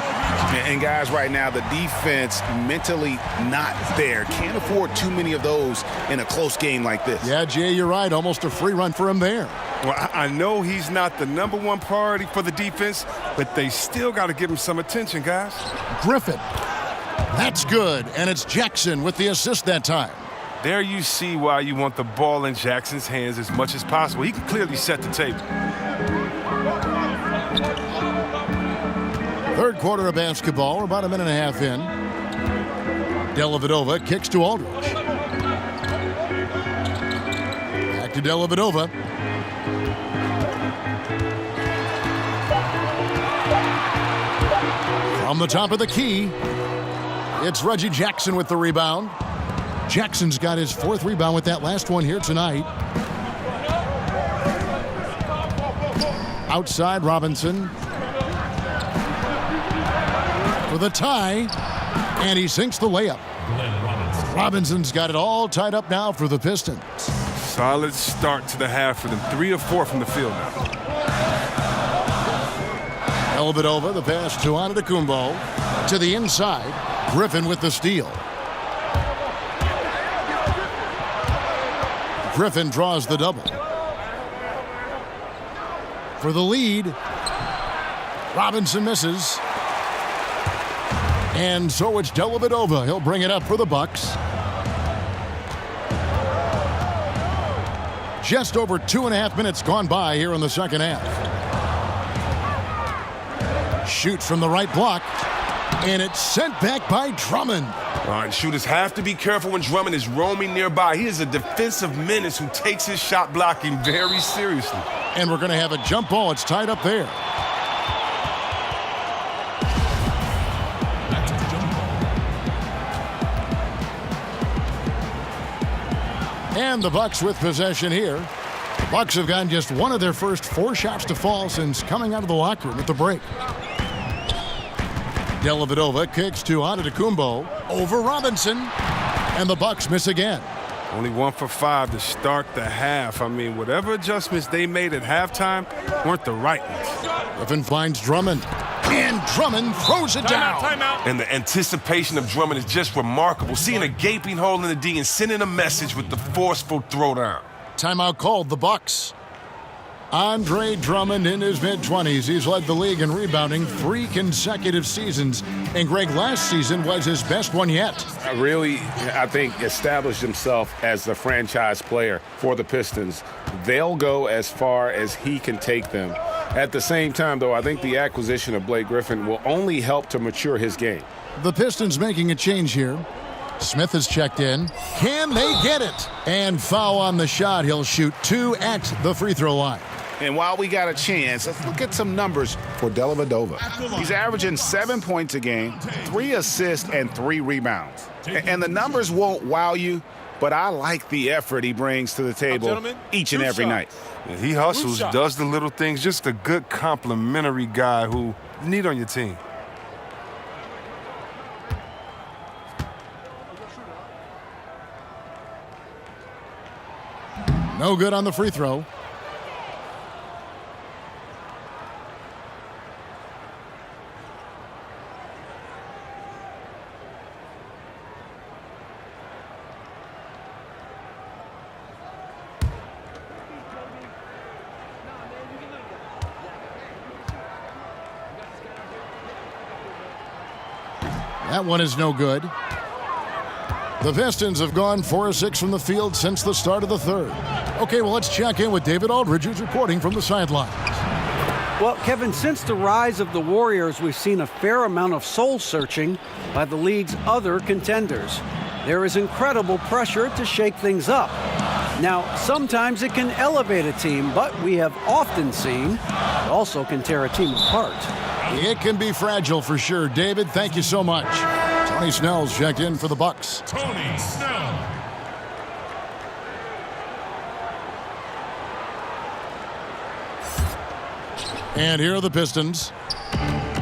And guys, right now, the defense mentally not there. Can't afford too many of those in a close game like this. Yeah, Jay, you're right. Almost a free run for him there. Well, I know he's not the #1 priority for the defense, but they still got to give him some attention, guys. Griffin. That's good. And it's Jackson with the assist that time. There you see why you want the ball in Jackson's hands as much as possible. He can clearly set the table. Third quarter of basketball. We're about a minute and a half in. Dellavedova kicks to Aldridge. Back to Dellavedova. From the top of the key, it's Reggie Jackson with the rebound. Jackson's got his 4th rebound with that last one here tonight. Outside, Robinson. For the tie, and he sinks the layup. Robinson's got it all tied up now for the Pistons. Solid start to the half for them. 3 of 4 from the field now. Dellavedova, the pass to Antetokounmpo. To the inside, Griffin with the steal. Griffin draws the double. For the lead, Robinson misses. And so it's Dellavedova. He'll bring it up for the Bucks. Just over 2.5 minutes gone by here in the second half. Shoots from the right block. And it's sent back by Drummond. And shooters have to be careful when Drummond is roaming nearby. He is a defensive menace who takes his shot blocking very seriously. And we're going to have a jump ball. It's tied up there. And the Bucks with possession here. The Bucks have gotten just one of their first 4 shots to fall since coming out of the locker room at the break. Dellavedova kicks to Antetokounmpo over Robinson. And the Bucks miss again. Only 1 for 5 to start the half. I mean, whatever adjustments they made at halftime weren't the right ones. Griffin finds Drummond. And Drummond throws it down. Timeout. And the anticipation of Drummond is just remarkable. Seeing a gaping hole in the D and sending a message with the forceful throwdown. Timeout called, the Bucks. Andre Drummond in his mid-20s. He's led the league in rebounding 3 consecutive seasons. And Greg, last season was his best one yet. Really, I think, established himself as the franchise player for the Pistons. They'll go as far as he can take them. At the same time, though, I think the acquisition of Blake Griffin will only help to mature his game. The Pistons making a change here. Smith has checked in. Can they get it? And foul on the shot. He'll shoot 2 at the free throw line. And while we got a chance, let's look at some numbers for Dellavedova. He's averaging 7 points a game, 3 assists, and 3 rebounds. And the numbers won't wow you, but I like the effort he brings to the table each and every night. Yeah, he hustles, does the little things, just a good complimentary guy who you need on your team. No good on the free throw. That one is no good. The Pistons have gone 4 of 6 from the field since the start of the third. Okay, well, let's check in with David Aldridge, who's reporting from the sidelines. Well, Kevin, since the rise of the Warriors, we've seen a fair amount of soul-searching by the league's other contenders. There is incredible pressure to shake things up. Now, sometimes it can elevate a team, but we have often seen it also can tear a team apart. It can be fragile for sure. David, thank you so much. Tony Snell's checked in for the Bucks. Tony Snell. And here are the Pistons.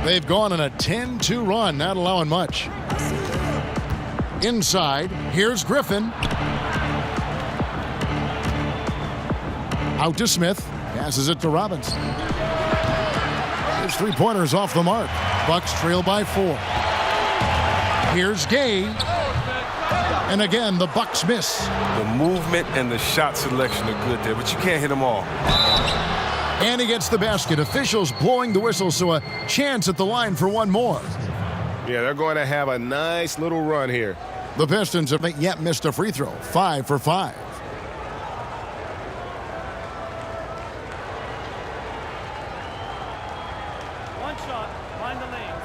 They've gone on a 10-2 run, not allowing much. Inside, here's Griffin. Out to Smith. Passes it to Robinson. His three-pointer's off the mark. Bucks trail by 4. Here's Gay. And again, the Bucks miss. The movement and the shot selection are good there, but you can't hit them all. And he gets the basket. Officials blowing the whistle, so a chance at the line for one more. Yeah, they're going to have a nice little run here. The Pistons haven't yet missed a free throw. 5 for 5. One shot, find the lanes.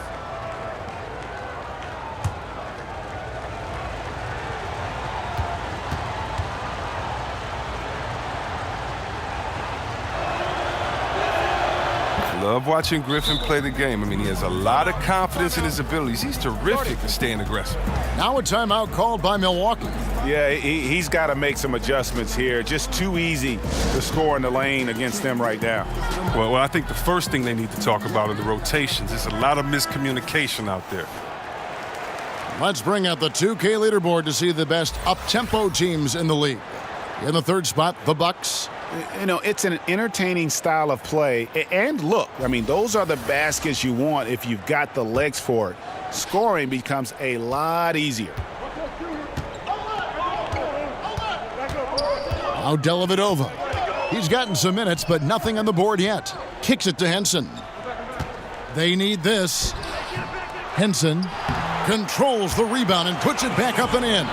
Love watching Griffin play the game. I mean, he has a lot of confidence in his abilities. He's terrific at staying aggressive. Now a timeout called by Milwaukee. Yeah, he's got to make some adjustments here. Just too easy to score in the lane against them right now. Well, I think the first thing they need to talk about are the rotations. There's a lot of miscommunication out there. Let's bring out the 2K leaderboard to see the best up-tempo teams in the league. In the third spot, the Bucks. You know, it's an entertaining style of play. And look, I mean, those are the baskets you want if you've got the legs for it. Scoring becomes a lot easier. Now Dellavedova. He's gotten some minutes, but nothing on the board yet. Kicks it to Henson. They need this. Henson controls the rebound and puts it back up and in.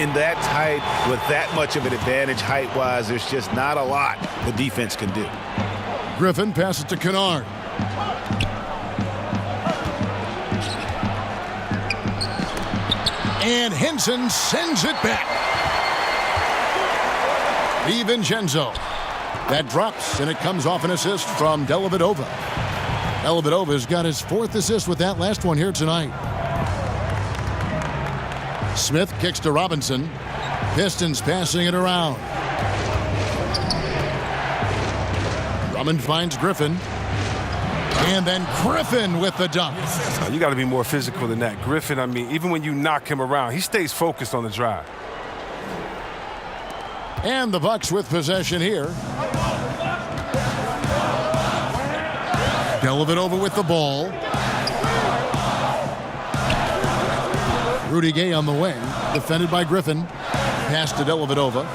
In that height, with that much of an advantage height-wise, there's just not a lot the defense can do. Griffin passes to Kennard. And Henson sends it back. DiVincenzo. That drops, and it comes off an assist from Dellavedova. Dellavedova's got his 4th assist with that last one here tonight. Smith kicks to Robinson. Pistons passing it around. Drummond finds Griffin. And then Griffin with the dunk. You got to be more physical than that. Griffin, I mean, even when you knock him around, he stays focused on the drive. And the Bucks with possession here. Dellavedova with the ball. Rudy Gay on the wing, defended by Griffin. Pass to Dellavedova.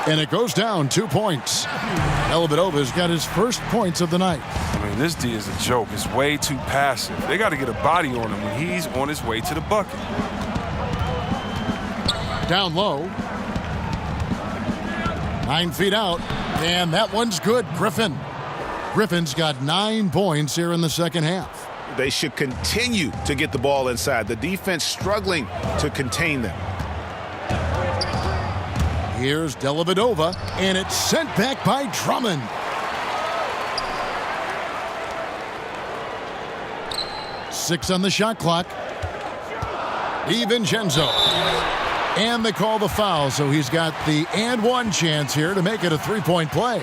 And it goes down 2 points. Dellavedova's got his first points of the night. I mean, this D is a joke. It's way too passive. They got to get a body on him when he's on his way to the bucket. Down low. 9 feet out. And that one's good. Griffin. Griffin's got 9 points here in the second half. They should continue to get the ball inside. The defense struggling to contain them. Here's Dellavedova, and it's sent back by Drummond. Six on the shot clock. DiVincenzo. And they call the foul, so he's got the and one chance here to make it a three-point play.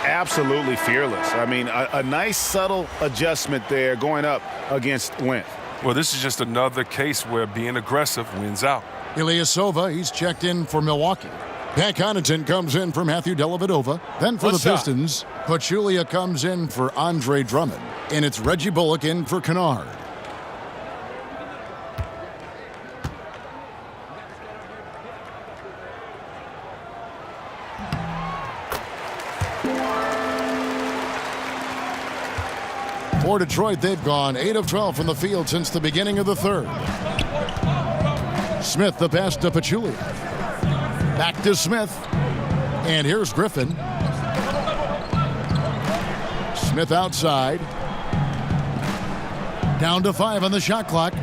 Absolutely fearless. I mean, a nice subtle adjustment there going up against length. Well, this is just another case where being aggressive wins out. Ilyasova, he's checked in for Milwaukee. Pat Connaughton comes in for Matthew Dellavedova. Then for the Pistons, Pachulia comes in for Andre Drummond. And it's Reggie Bullock in for Kennard. For Detroit, they've gone 8 of 12 from the field since the beginning of the third. Smith, the pass to Pachulia. Back to Smith. And here's Griffin. Smith outside. Down to 5 on the shot clock.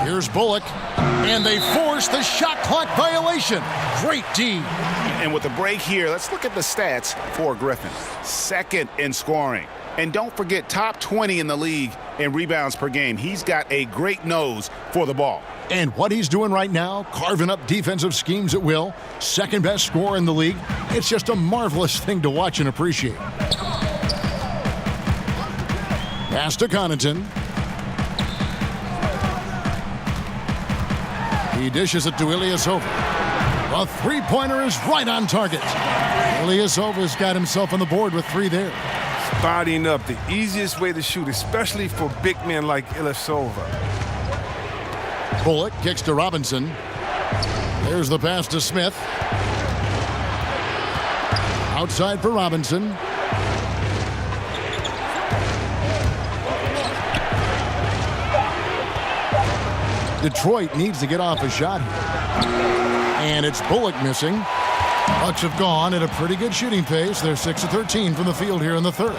Here's Bullock. And they force the shot clock violation. Great D. And with the break here, let's look at the stats for Griffin. Second in scoring. And don't forget, top 20 in the league in rebounds per game. He's got a great nose for the ball. And what he's doing right now, carving up defensive schemes at will, second best scorer in the league. It's just a marvelous thing to watch and appreciate. Pass to Connaughton. He dishes it to Ilyasova. A three-pointer is right on target. Ilyasova's got himself on the board with 3 there. Spotting up, the easiest way to shoot, especially for big men like Ilyasova. Bullock kicks to Robinson. There's the pass to Smith. Outside for Robinson. Detroit needs to get off a shot here. And it's Bullock missing. Bucks have gone at a pretty good shooting pace. They're 6 of 13 from the field here in the third.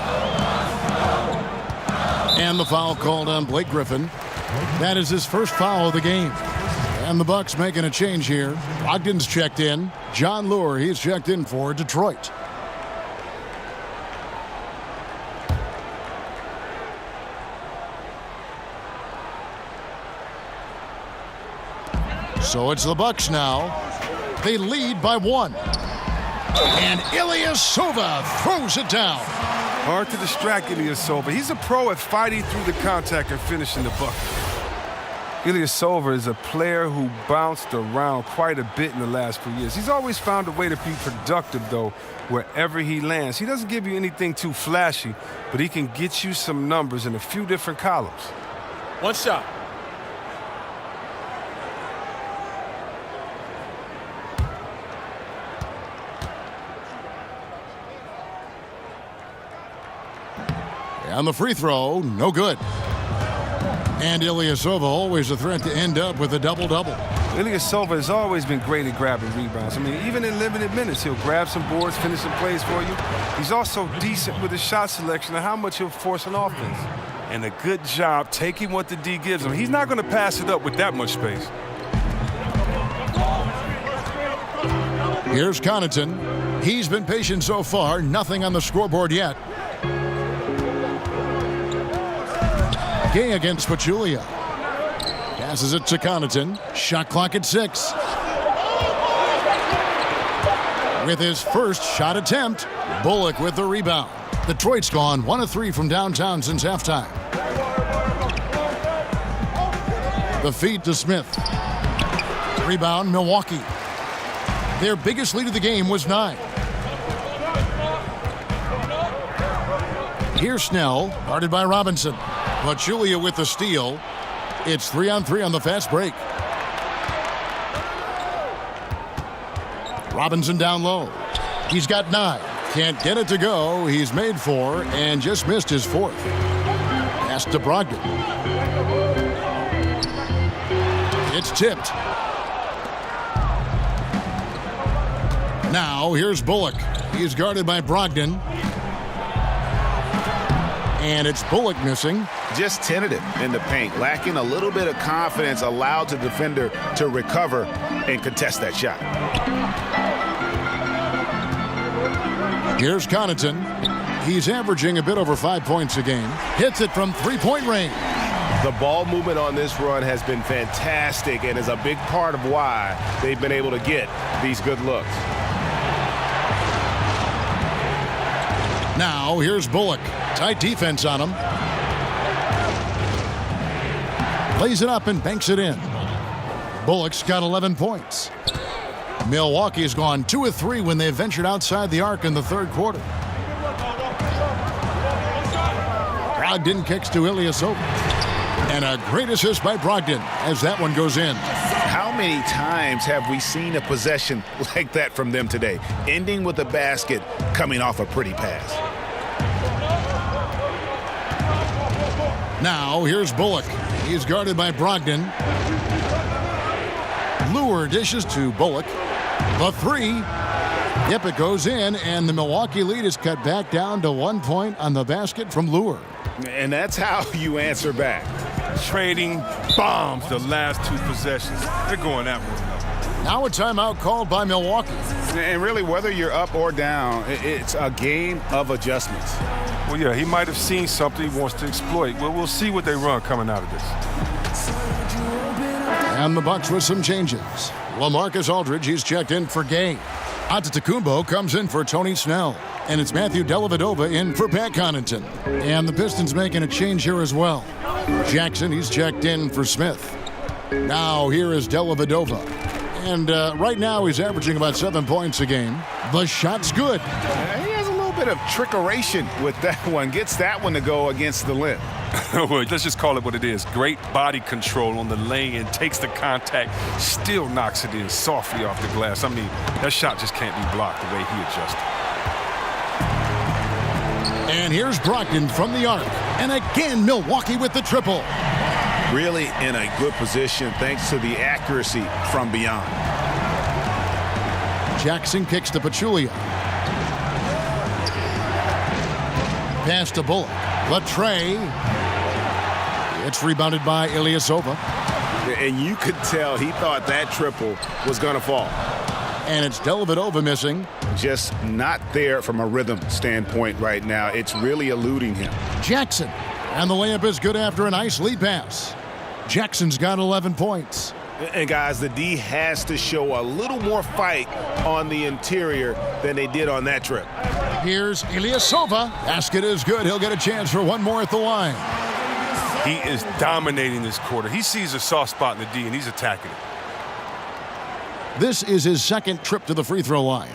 And the foul called on Blake Griffin. That is his first foul of the game. And the Bucks making a change here. Ogden's checked in. John Lure, he's checked in for Detroit. So it's the Bucks now. They lead by 1. And Ilyasova throws it down. Hard to distract Ilyasova. He's a pro at fighting through the contact and finishing the bucket. Ilyasova is a player who bounced around quite a bit in the last few years. He's always found a way to be productive, though, wherever he lands. He doesn't give you anything too flashy, but he can get you some numbers in a few different columns. One shot. On the free throw, no good. And Ilyasova always a threat to end up with a double-double. Ilyasova has always been great at grabbing rebounds. I mean, even in limited minutes, he'll grab some boards, finish some plays for you. He's also decent with his shot selection and how much he'll force an offense. And a good job taking what the D gives him. He's not going to pass it up with that much space. Here's Connaughton. He's been patient so far. Nothing on the scoreboard yet. Gay against Pachulia. Passes it to Connaughton. Shot clock at 6. With his first shot attempt, Bullock with the rebound. Detroit's gone 1 of 3 from downtown since halftime. The feed to Smith. Rebound, Milwaukee. Their biggest lead of the game was 9. Here's Snell, guarded by Robinson. Pachulia with the steal. It's 3-on-3 on the fast break. Robinson down low. He's got 9. Can't get it to go. He's made 4 and just missed his 4th. Pass to Brogdon. It's tipped. Now here's Bullock. He's guarded by Brogdon. And it's Bullock missing. Just tentative in the paint, lacking a little bit of confidence, allowed the defender to recover and contest that shot. Here's Connaughton. He's averaging a bit over 5 points a game. Hits it from three-point range. The ball movement on this run has been fantastic and is a big part of why they've been able to get these good looks. Now here's Bullock. Tight defense on him. Lays it up and banks it in. Bullock's got 11 points. Milwaukee's gone 2 of 3 when they ventured outside the arc in the third quarter. Brogdon kicks to Ilyasova. And a great assist by Brogdon as that one goes in. How many times have we seen a possession like that from them today, ending with a basket coming off a pretty pass? Now here's Bullock. He's guarded by Brogdon. Lure dishes to Bullock. The three. Yep, it goes in, and the Milwaukee lead is cut back down to 1 point on the basket from Lure. And that's how you answer back. Trading bombs the last 2 possessions. They're going that way. Now a timeout called by Milwaukee. And really, whether you're up or down, it's a game of adjustments. Well, yeah, he might have seen something he wants to exploit. Well, we'll see what they run coming out of this. And the Bucks with some changes. LaMarcus Aldridge, he's checked in for Gay. Antetokounmpo comes in for Tony Snell. And it's Matthew Dellavedova in for Pat Connaughton. And the Pistons making a change here as well. Jackson, he's checked in for Smith. Now here is Dellavedova. And right now he's averaging about 7 points a game. The shot's good. He has a little bit of trickeration with that one. Gets that one to go against the limb. Well, let's just call it what it is. Great body control on the lane, takes the contact, still knocks it in softly off the glass. I mean, that shot just can't be blocked the way he adjusted. And here's Brogdon from the arc. And again, Milwaukee with the triple. Really in a good position thanks to the accuracy from beyond. Jackson kicks to Pachulia. Pass to Bullock. Latrey. It's rebounded by Ilyasova. And you could tell he thought that triple was going to fall. And it's Dellavedova missing. Just not there from a rhythm standpoint right now. It's really eluding him. Jackson. And the layup is good after a nice lead pass. Jackson's got 11 points. And guys, the D has to show a little more fight on the interior than they did on that trip. Here's Ilyasova. Basket is good. He'll get a chance for one more at the line. He is dominating this quarter. He sees a soft spot in the D, and he's attacking it. This is his second trip to the free throw line.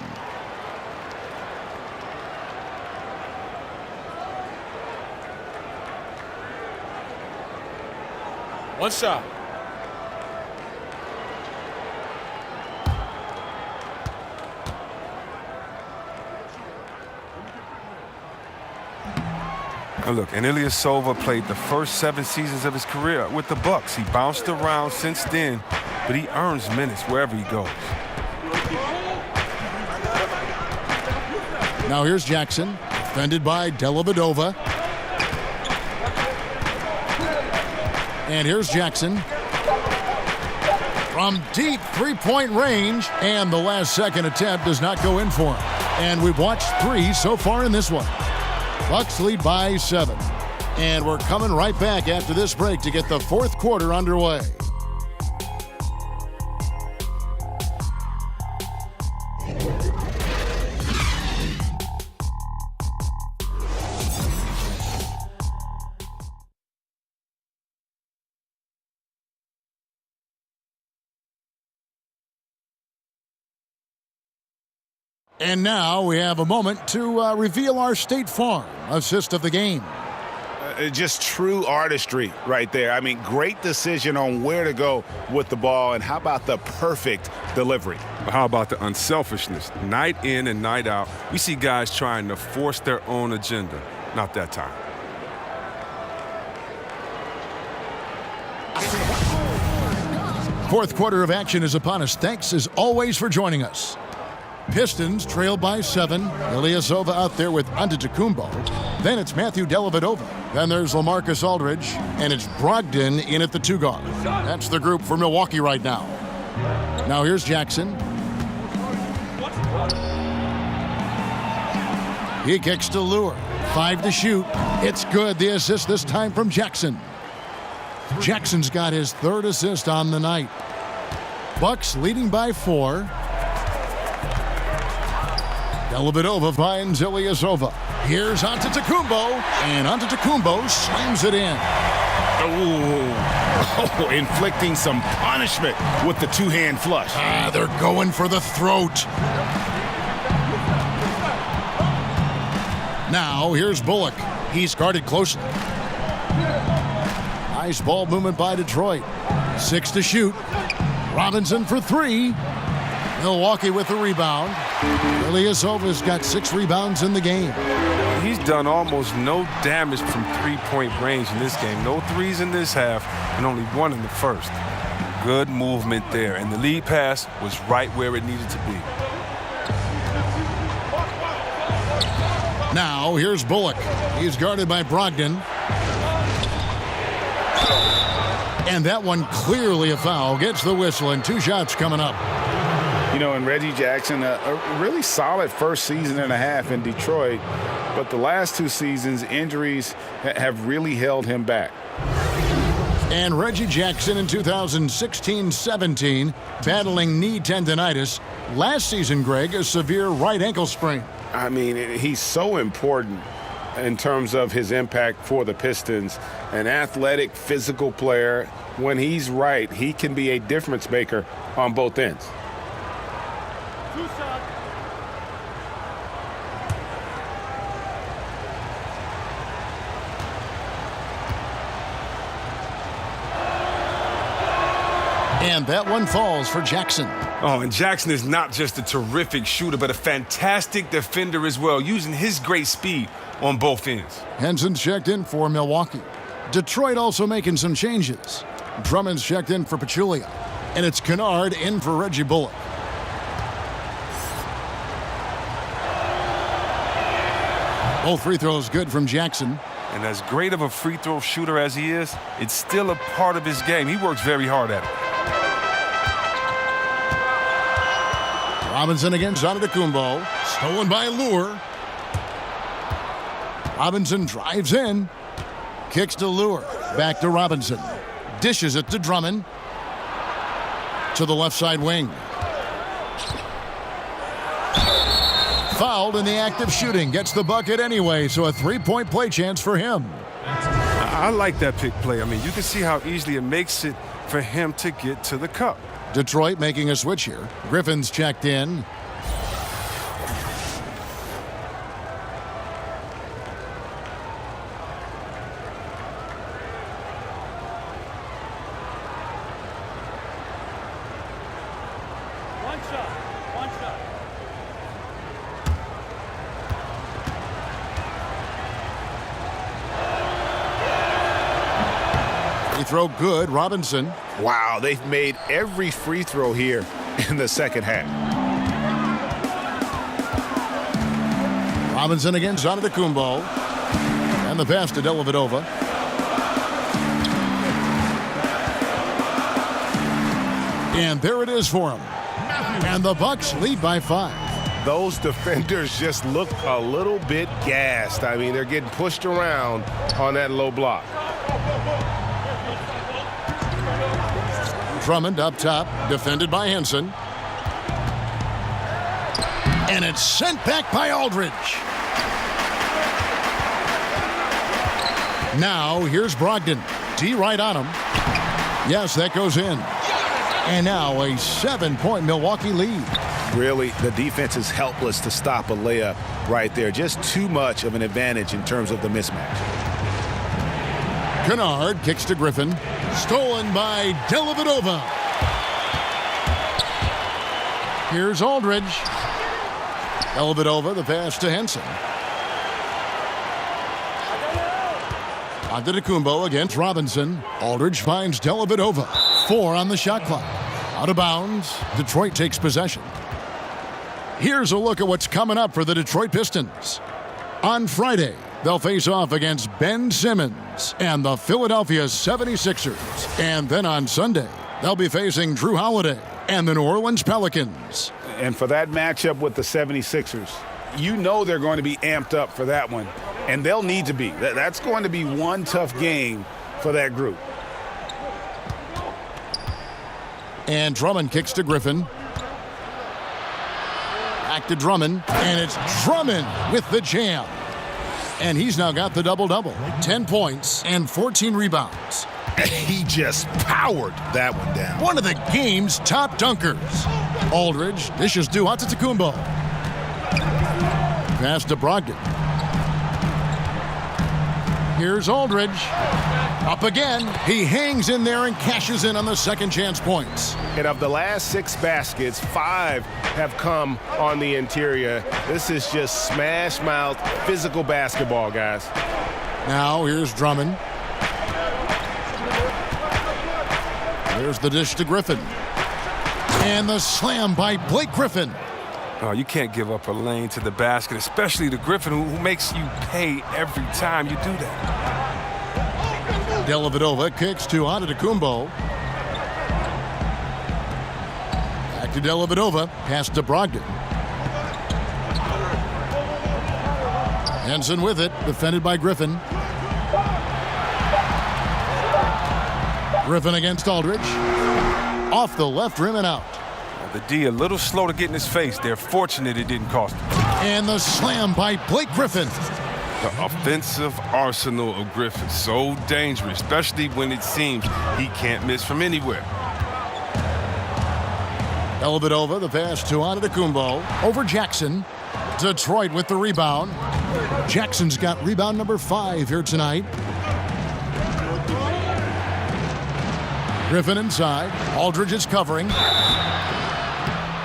One shot. Now look, and Ilyasova played the first 7 seasons of his career with the Bucks. He bounced around since then, but he earns minutes wherever he goes. Now here's Jackson, defended by Dellavedova. And here's Jackson. From deep three-point range, and the last second attempt does not go in for him. And we've watched 3 so far in this one. Bucks lead by 7. And we're coming right back after this break to get the fourth quarter underway. And now we have a moment to reveal our State Farm assist of the game. Just true artistry right there. I mean, great decision on where to go with the ball, and how about the perfect delivery? How about the unselfishness? Night in and night out, we see guys trying to force their own agenda. Not that time. Fourth quarter of action is upon us. Thanks as always for joining us. Pistons trail by 7. Ilyasova out there with Antetokounmpo. Then it's Matthew Dellavedova. Then there's LaMarcus Aldridge. And it's Brogdon in at the 2 guard. That's the group for Milwaukee right now. Now here's Jackson. He kicks to Lure. 5 to shoot. It's good. The assist this time from Jackson. Jackson's got his 3rd assist on the night. Bucks leading by 4. Dellavedova finds Ilyasova. Here's Antetokounmpo, and Antetokounmpo slams it in. Oh, inflicting some punishment with the 2-hand flush. They're going for the throat. Now here's Bullock. He's guarded closely. Nice ball movement by Detroit. 6 to shoot. Robinson for 3. Milwaukee with the rebound. Ilyasova's got 6 rebounds in the game. He's done almost no damage from three-point range in this game. No threes in this half and only 1 in the first. Good movement there, and the lead pass was right where it needed to be. Now, here's Bullock. He's guarded by Brogdon. And that one clearly a foul. Gets the whistle, and 2 shots coming up. You know, and Reggie Jackson, a really solid first season and a half in Detroit, but the last 2 seasons, injuries have really held him back. And Reggie Jackson in 2016-17, battling knee tendonitis. Last season, Greg, a severe right ankle sprain. I mean, he's so important in terms of his impact for the Pistons. An athletic, physical player. When he's right, he can be a difference maker on both ends. 2 shots. And that one falls for Jackson. Oh, and Jackson is not just a terrific shooter, but a fantastic defender as well, using his great speed on both ends. Henson's checked in for Milwaukee. Detroit also making some changes. Drummond's checked in for Pachulia. And it's Kennard in for Reggie Bullock. Both free throws good from Jackson. And as great of a free throw shooter as he is, it's still a part of his game. He works very hard at it. Robinson against Antetokounmpo. Stolen by Lure. Robinson drives in. Kicks to Lure. Back to Robinson. Dishes it to Drummond. To the left side wing. Fouled in the act of shooting. Gets the bucket anyway, so a 3-point play chance for him. I like that pick play. I mean, you can see how easily it makes it for him to get to the cup. Detroit making a switch here. Griffin's checked in. One shot. Free throw good. Robinson. Wow, they've made every free throw here in the second half. Robinson against Antetokounmpo. And the pass to Dellavedova. And there it is for him. And the Bucks lead by 5. Those defenders just look a little bit gassed. I mean, they're getting pushed around on that low block. Drummond up top, defended by Henson. And it's sent back by Aldridge. Now, here's Brogdon. D right on him. Yes, that goes in. And now a 7-point Milwaukee lead. Really, the defense is helpless to stop a layup right there. Just too much of an advantage in terms of the mismatch. Kennard kicks to Griffin. Stolen by Dellavedova. Here's Aldridge. Dellavedova, the pass to Henson. Antetokounmpo against Robinson. Aldridge finds Dellavedova. 4 on the shot clock. Out of bounds. Detroit takes possession. Here's a look at what's coming up for the Detroit Pistons. On Friday, they'll face off against Ben Simmons and the Philadelphia 76ers. And then on Sunday, they'll be facing Drew Holiday and the New Orleans Pelicans. And for that matchup with the 76ers, you know they're going to be amped up for that one. And they'll need to be. That's going to be one tough game for that group. And Drummond kicks to Griffin. Back to Drummond. And it's Drummond with the jam. And he's now got the double-double. 10 points and 14 rebounds. He just powered that one down. One of the game's top dunkers. Aldridge dishes to Antetokounmpo. Pass to Brogdon. Here's Aldridge. Up again. He hangs in there and cashes in on the second chance points. And of the last 6 baskets, 5 have come on the interior. This is just smash mouth physical basketball, guys. Now here's Drummond. There's the dish to Griffin. And the slam by Blake Griffin. Oh, you can't give up a lane to the basket, especially to Griffin, who makes you pay every time you do that. Dellavedova kicks to Antetokounmpo. Back to Dellavedova. Pass to Brogdon. Henson with it. Defended by Griffin. Griffin against Aldridge. Off the left rim and out. The D a little slow to get in his face. They're fortunate it didn't cost him. And the slam by Blake Griffin. The offensive arsenal of Griffin, so dangerous, especially when it seems he can't miss from anywhere. Dellavedova, the pass to Antetokounmpo. Over Jackson. Detroit with the rebound. Jackson's got rebound number 5 here tonight. Griffin inside. Aldridge is covering.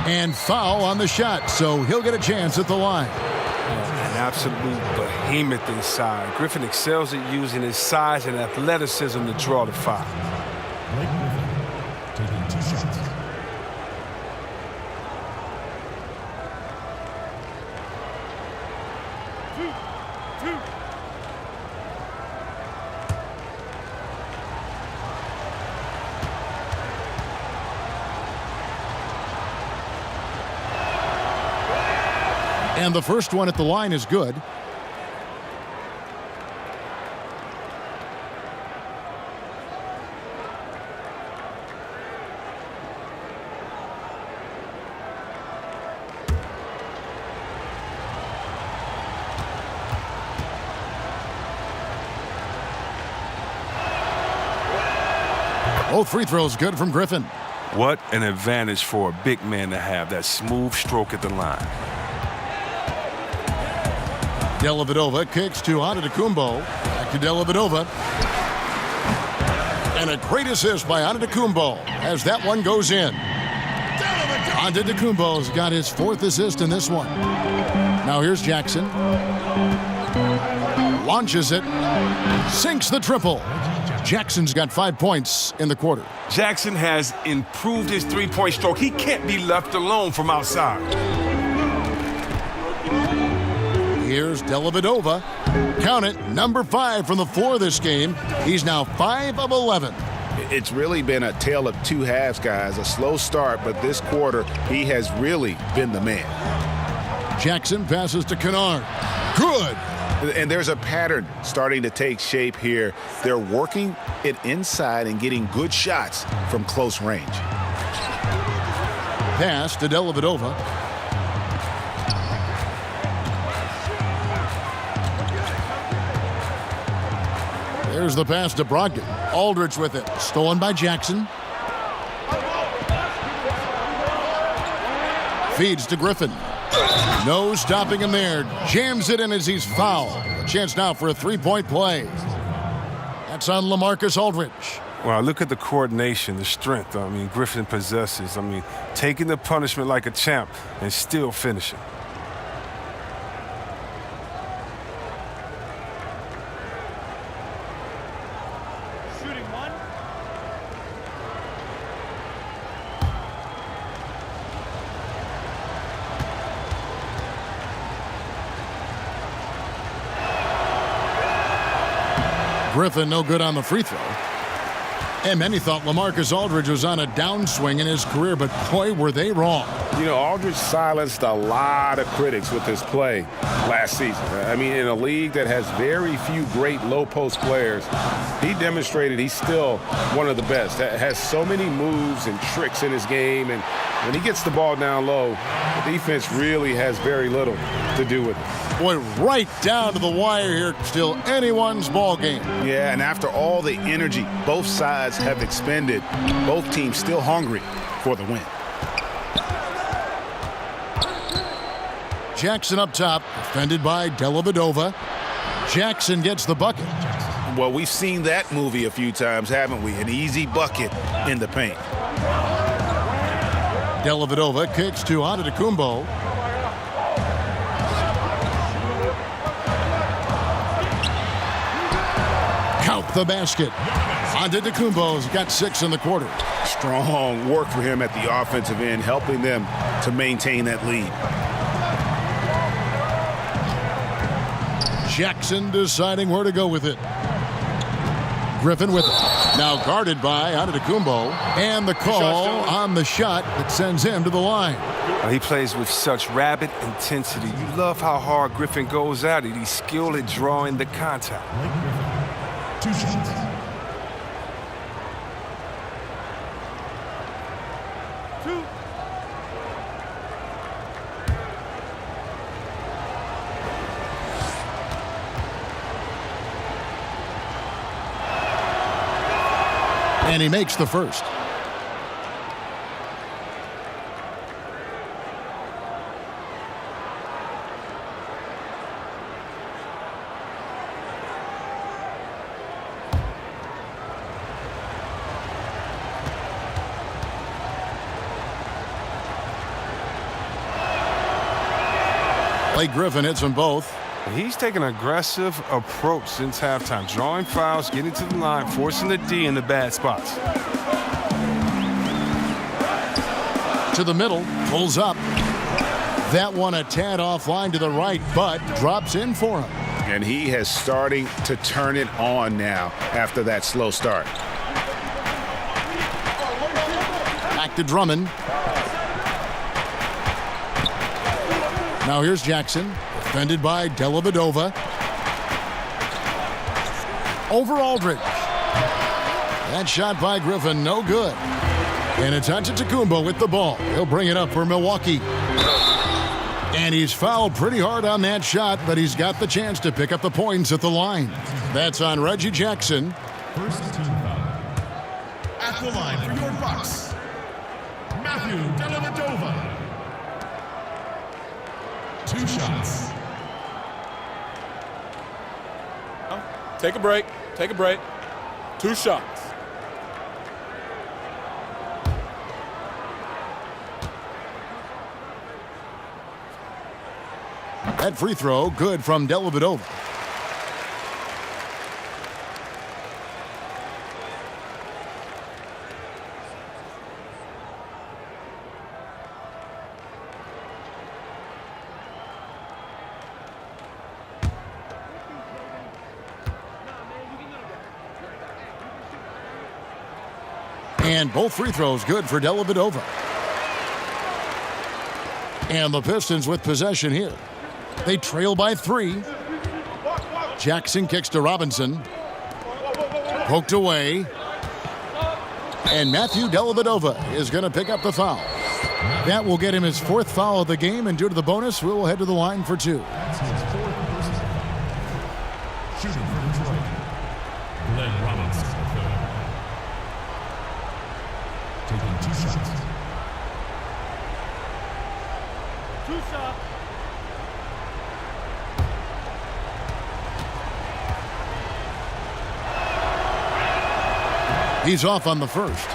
And foul on the shot, so he'll get a chance at the line. An absolute behemoth inside. Griffin excels at using his size and athleticism to draw the foul. Taking 2 shots. And the first one at the line is good. Both free throws good from Griffin. What an advantage for a big man to have that smooth stroke at the line. Dellavedova kicks to Antetokounmpo. Back to Dellavedova. And a great assist by Antetokounmpo as that one goes in. Antetokounmpo's got his 4th assist in this one. Now here's Jackson. Launches it. Sinks the triple. Jackson's got 5 points in the quarter. Jackson has improved his three-point stroke. He can't be left alone from outside. Here's Dellavedova. Count it, number 5 from the floor this game. He's now 5 of 11. It's really been a tale of 2 halves, guys. A slow start, but this quarter, he has really been the man. Jackson passes to Kennard. Good. And there's a pattern starting to take shape here. They're working it inside and getting good shots from close range. Pass to Dellavedova. There's the pass to Brogdon. Aldridge with it. Stolen by Jackson. Feeds to Griffin. No stopping him there. Jams it in as he's fouled. A chance now for a 3-point play. That's on LaMarcus Aldridge. Well, look at the coordination, the strength. I mean, Griffin possesses. I mean, taking the punishment like a champ and still finishing. Griffin no good on the free throw. And many thought LaMarcus Aldridge was on a downswing in his career, but boy, were they wrong. You know, Aldridge silenced a lot of critics with his play last season. I mean, in a league that has very few great low-post players, he demonstrated he's still one of the best. Has so many moves and tricks in his game, and when he gets the ball down low, the defense really has very little to do with it. Boy, right down to the wire here, still anyone's ball game. Yeah, and after all the energy both sides have expended, both teams still hungry for the win. Jackson up top, defended by Dellavedova. Jackson gets the bucket. Well, we've seen that movie a few times, haven't we? An easy bucket in the paint. Dellavedova kicks to Antetokounmpo. Count the basket. Antetokounmpo's got 6 in the quarter. Strong work for him at the offensive end, helping them to maintain that lead. Jackson deciding where to go with it. Griffin with it. Now guarded by Antetokounmpo. And the call on the shot that sends him to the line. He plays with such rapid intensity. You love how hard Griffin goes at it. He's skilled at drawing the contact. 2 shots. And he makes the first. Blake Griffin hits them both. He's taken an aggressive approach since halftime, drawing fouls, getting to the line, forcing the D in the bad spots. To the middle, pulls up. That one a tad offline to the right, but drops in for him. And he has starting to turn it on now after that slow start. Back to Drummond. Now here's Jackson. Defended by Dellavedova. Over Aldridge. That shot by Griffin, no good. And it's Antetokounmpo with the ball. He'll bring it up for Milwaukee. And he's fouled pretty hard on that shot, but he's got the chance to pick up the points at the line. That's on Reggie Jackson. First team foul. At the line for your Bucks, Matthew Dellavedova. 2 shots. Take a break. Take a break. 2 shots. That free throw, good from Dellavedova. And both free throws good for Dellavedova. And the Pistons with possession here. They trail by 3. Jackson kicks to Robinson. Poked away. And Matthew Dellavedova is going to pick up the foul. That will get him his 4th foul of the game, and due to the bonus, we will head to the line for 2. Shooting for Detroit, Glenn Robinson III. Taking 2 shots. 2 shots. He's off on the first.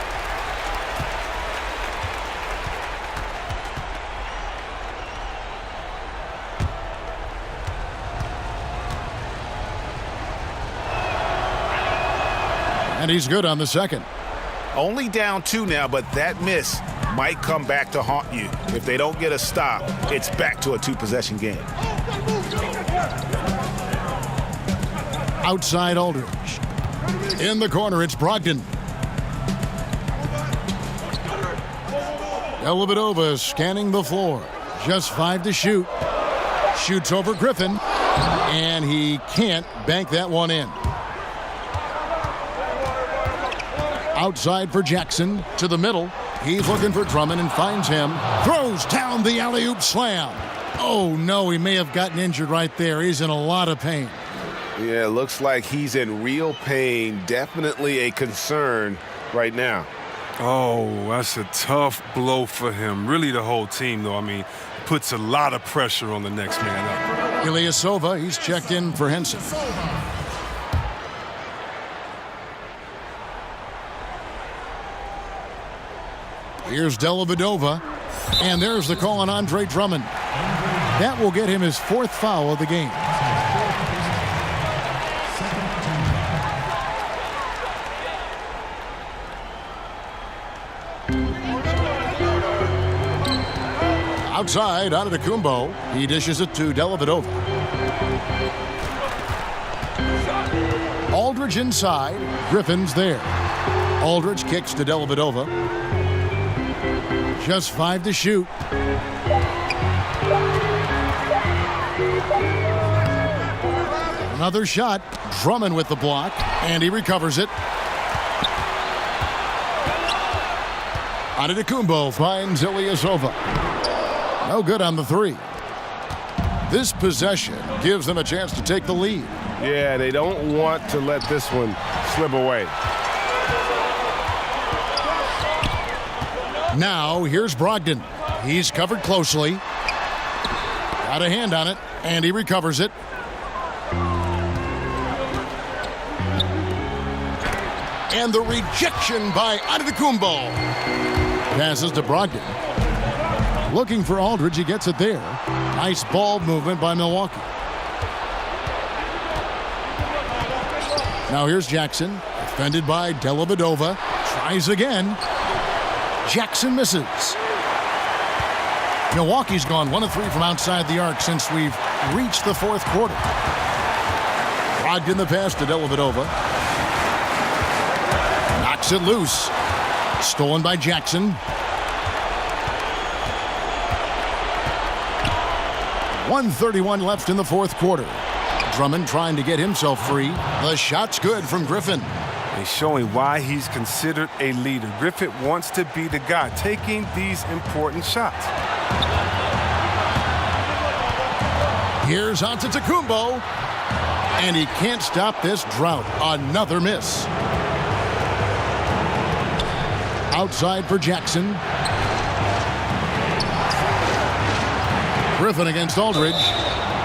And he's good on the second. Only down 2 now, but that miss might come back to haunt you. If they don't get a stop, it's back to a 2-possession game. Outside Aldridge. In the corner, it's Brogdon. Dellavedova scanning the floor. Just 5 to shoot. Shoots over Griffin. And he can't bank that one in. Outside for Jackson. To the middle. He's looking for Drummond and finds him. Throws down the alley-oop slam. Oh, no, he may have gotten injured right there. He's in a lot of pain. Yeah, looks like he's in real pain. Definitely a concern right now. Oh, that's a tough blow for him. Really the whole team, though. I mean, puts a lot of pressure on the next man up. Ilyasova, he's checked in for Henson. Here's Dellavedova. And there's the call on Andre Drummond. That will get him his 4th foul of the game. Outside, Antetokounmpo. He dishes it to Dellavedova. Aldridge inside. Griffin's there. Aldridge kicks to Dellavedova. Just 5 to shoot. Another shot. Drummond with the block, and he recovers it. Antetokounmpo finds Ilyasova. No good on the 3. This possession gives them a chance to take the lead. Yeah, they don't want to let this one slip away. Now, here's Brogdon. He's covered closely. Got a hand on it, and he recovers it. And the rejection by Antetokounmpo. Passes to Brogdon. Looking for Aldridge, he gets it there. Nice ball movement by Milwaukee. Now here's Jackson, defended by Dellavedova. Tries again. Jackson misses. Milwaukee's gone 1 of 3 from outside the arc since we've reached the 4th quarter. Brogdon the pass to Dellavedova. Knocks it loose. Stolen by Jackson. 1:31 left in the 4th quarter. Drummond trying to get himself free. The shot's good from Griffin. He's showing why he's considered a leader. Griffin wants to be the guy taking these important shots. Here's Antetokounmpo. And he can't stop this drought. Another miss. Outside for Jackson. Griffin against Aldridge.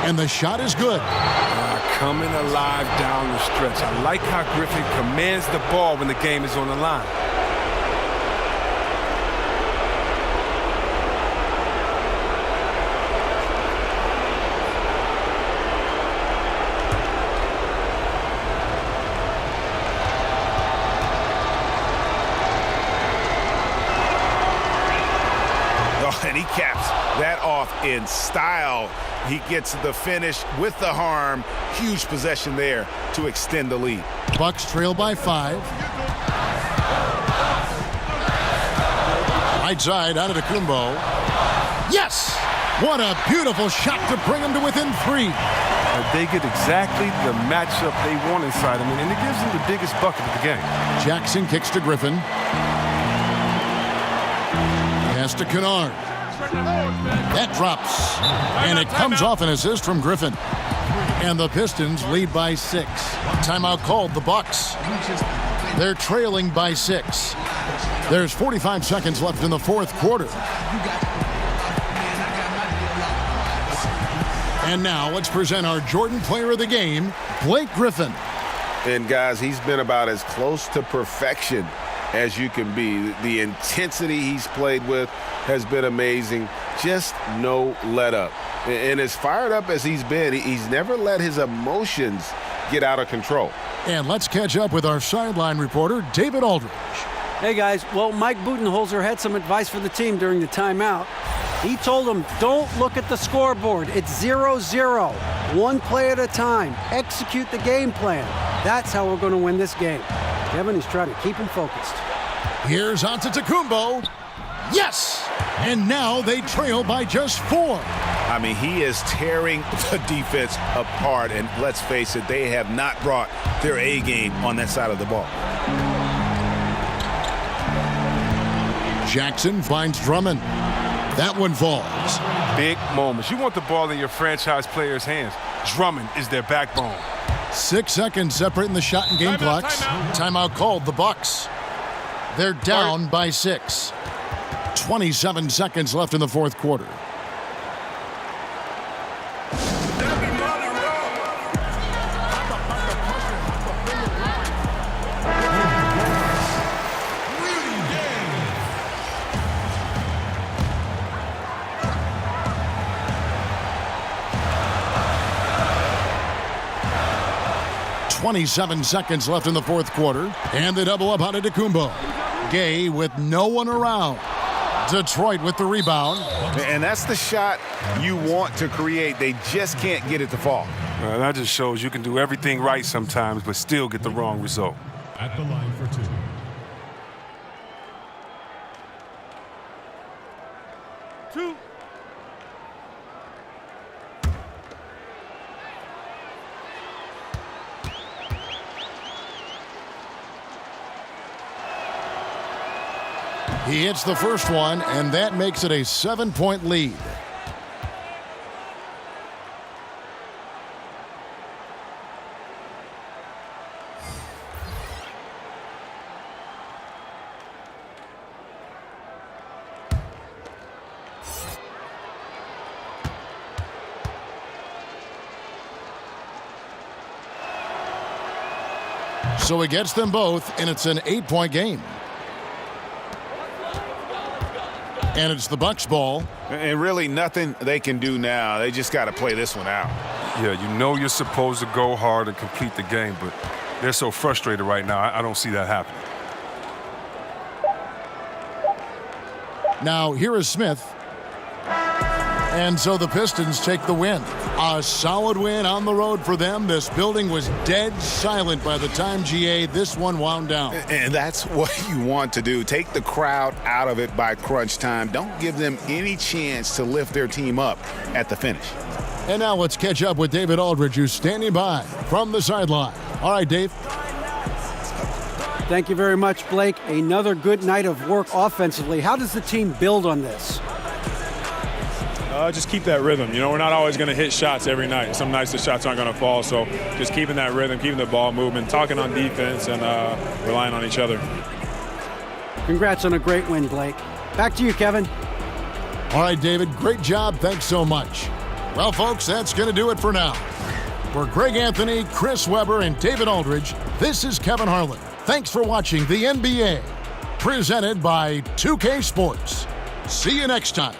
And the shot is good. Coming alive down the stretch. I like how Griffin commands the ball when the game is on the line. And he caps that off in style. He gets the finish with the harm. Huge possession there to extend the lead. Bucks trail by 5. Right side, Antetokounmpo. Yes! What a beautiful shot to bring him to within 3. They get exactly the matchup they want inside them, and it gives them the biggest bucket of the game. Jackson kicks to Griffin. Pass to Kennard. That drops. And it comes off an assist from Griffin. And the Pistons lead by 6. Timeout called the Bucks. They're trailing by 6. There's 45 seconds left in the 4th quarter. And now let's present our Jordan Player of the Game, Blake Griffin. And guys, he's been about as close to perfection as you can be. The intensity he's played with has been amazing. Just no let up. And as fired up as he's been, he's never let his emotions get out of control. And let's catch up with our sideline reporter, David Aldridge. Hey, guys. Well, Mike Budenholzer had some advice for the team during the timeout. He told them, don't look at the scoreboard. It's 0-0. One play at a time. Execute the game plan. That's how we're going to win this game. Kevin is trying to keep him focused. Here's Antetokounmpo. Yes! And now they trail by just 4. I mean, he is tearing the defense apart. And let's face it, they have not brought their A game on that side of the ball. Jackson finds Drummond. That one falls. Big moments. You want the ball in your franchise players' hands. Drummond is their backbone. 6 seconds separating the shot and game clocks. Timeout called the Bucks. They're down by 6. 27 seconds left in the 4th quarter. 27 seconds left in the fourth quarter. And they double up on Antetokounmpo. Gay with no one around. Detroit with the rebound. And that's the shot you want to create. They just can't get it to fall. That just shows you can do everything right sometimes, but still get the wrong result. At the line for two. He hits the first one, and that makes it a 7-point lead. So he gets them both, and it's an 8-point game. And it's the Bucks' ball. And really nothing they can do now. They just got to play this one out. Yeah, you know you're supposed to go hard and complete the game, but they're so frustrated right now. I don't see that happening. Now, here is Smith. And so the Pistons take the win. A solid win on the road for them. This building was dead silent by the time, GA, this one wound down. And that's what you want to do. Take the crowd out of it by crunch time. Don't give them any chance to lift their team up at the finish. And now let's catch up with David Aldridge, who's standing by from the sideline. All right, Dave. Thank you very much, Blake. Another good night of work offensively. How does the team build on this? Just keep that rhythm. You know, we're not always going to hit shots every night. Some nights the shots aren't going to fall. So just keeping that rhythm, keeping the ball moving, talking on defense, and relying on each other. Congrats on a great win, Blake. Back to you, Kevin. All right, David, great job. Thanks so much. Well, folks, that's going to do it for now. For Greg Anthony, Chris Webber, and David Aldridge, this is Kevin Harlan. Thanks for watching the NBA, presented by 2K Sports. See you next time.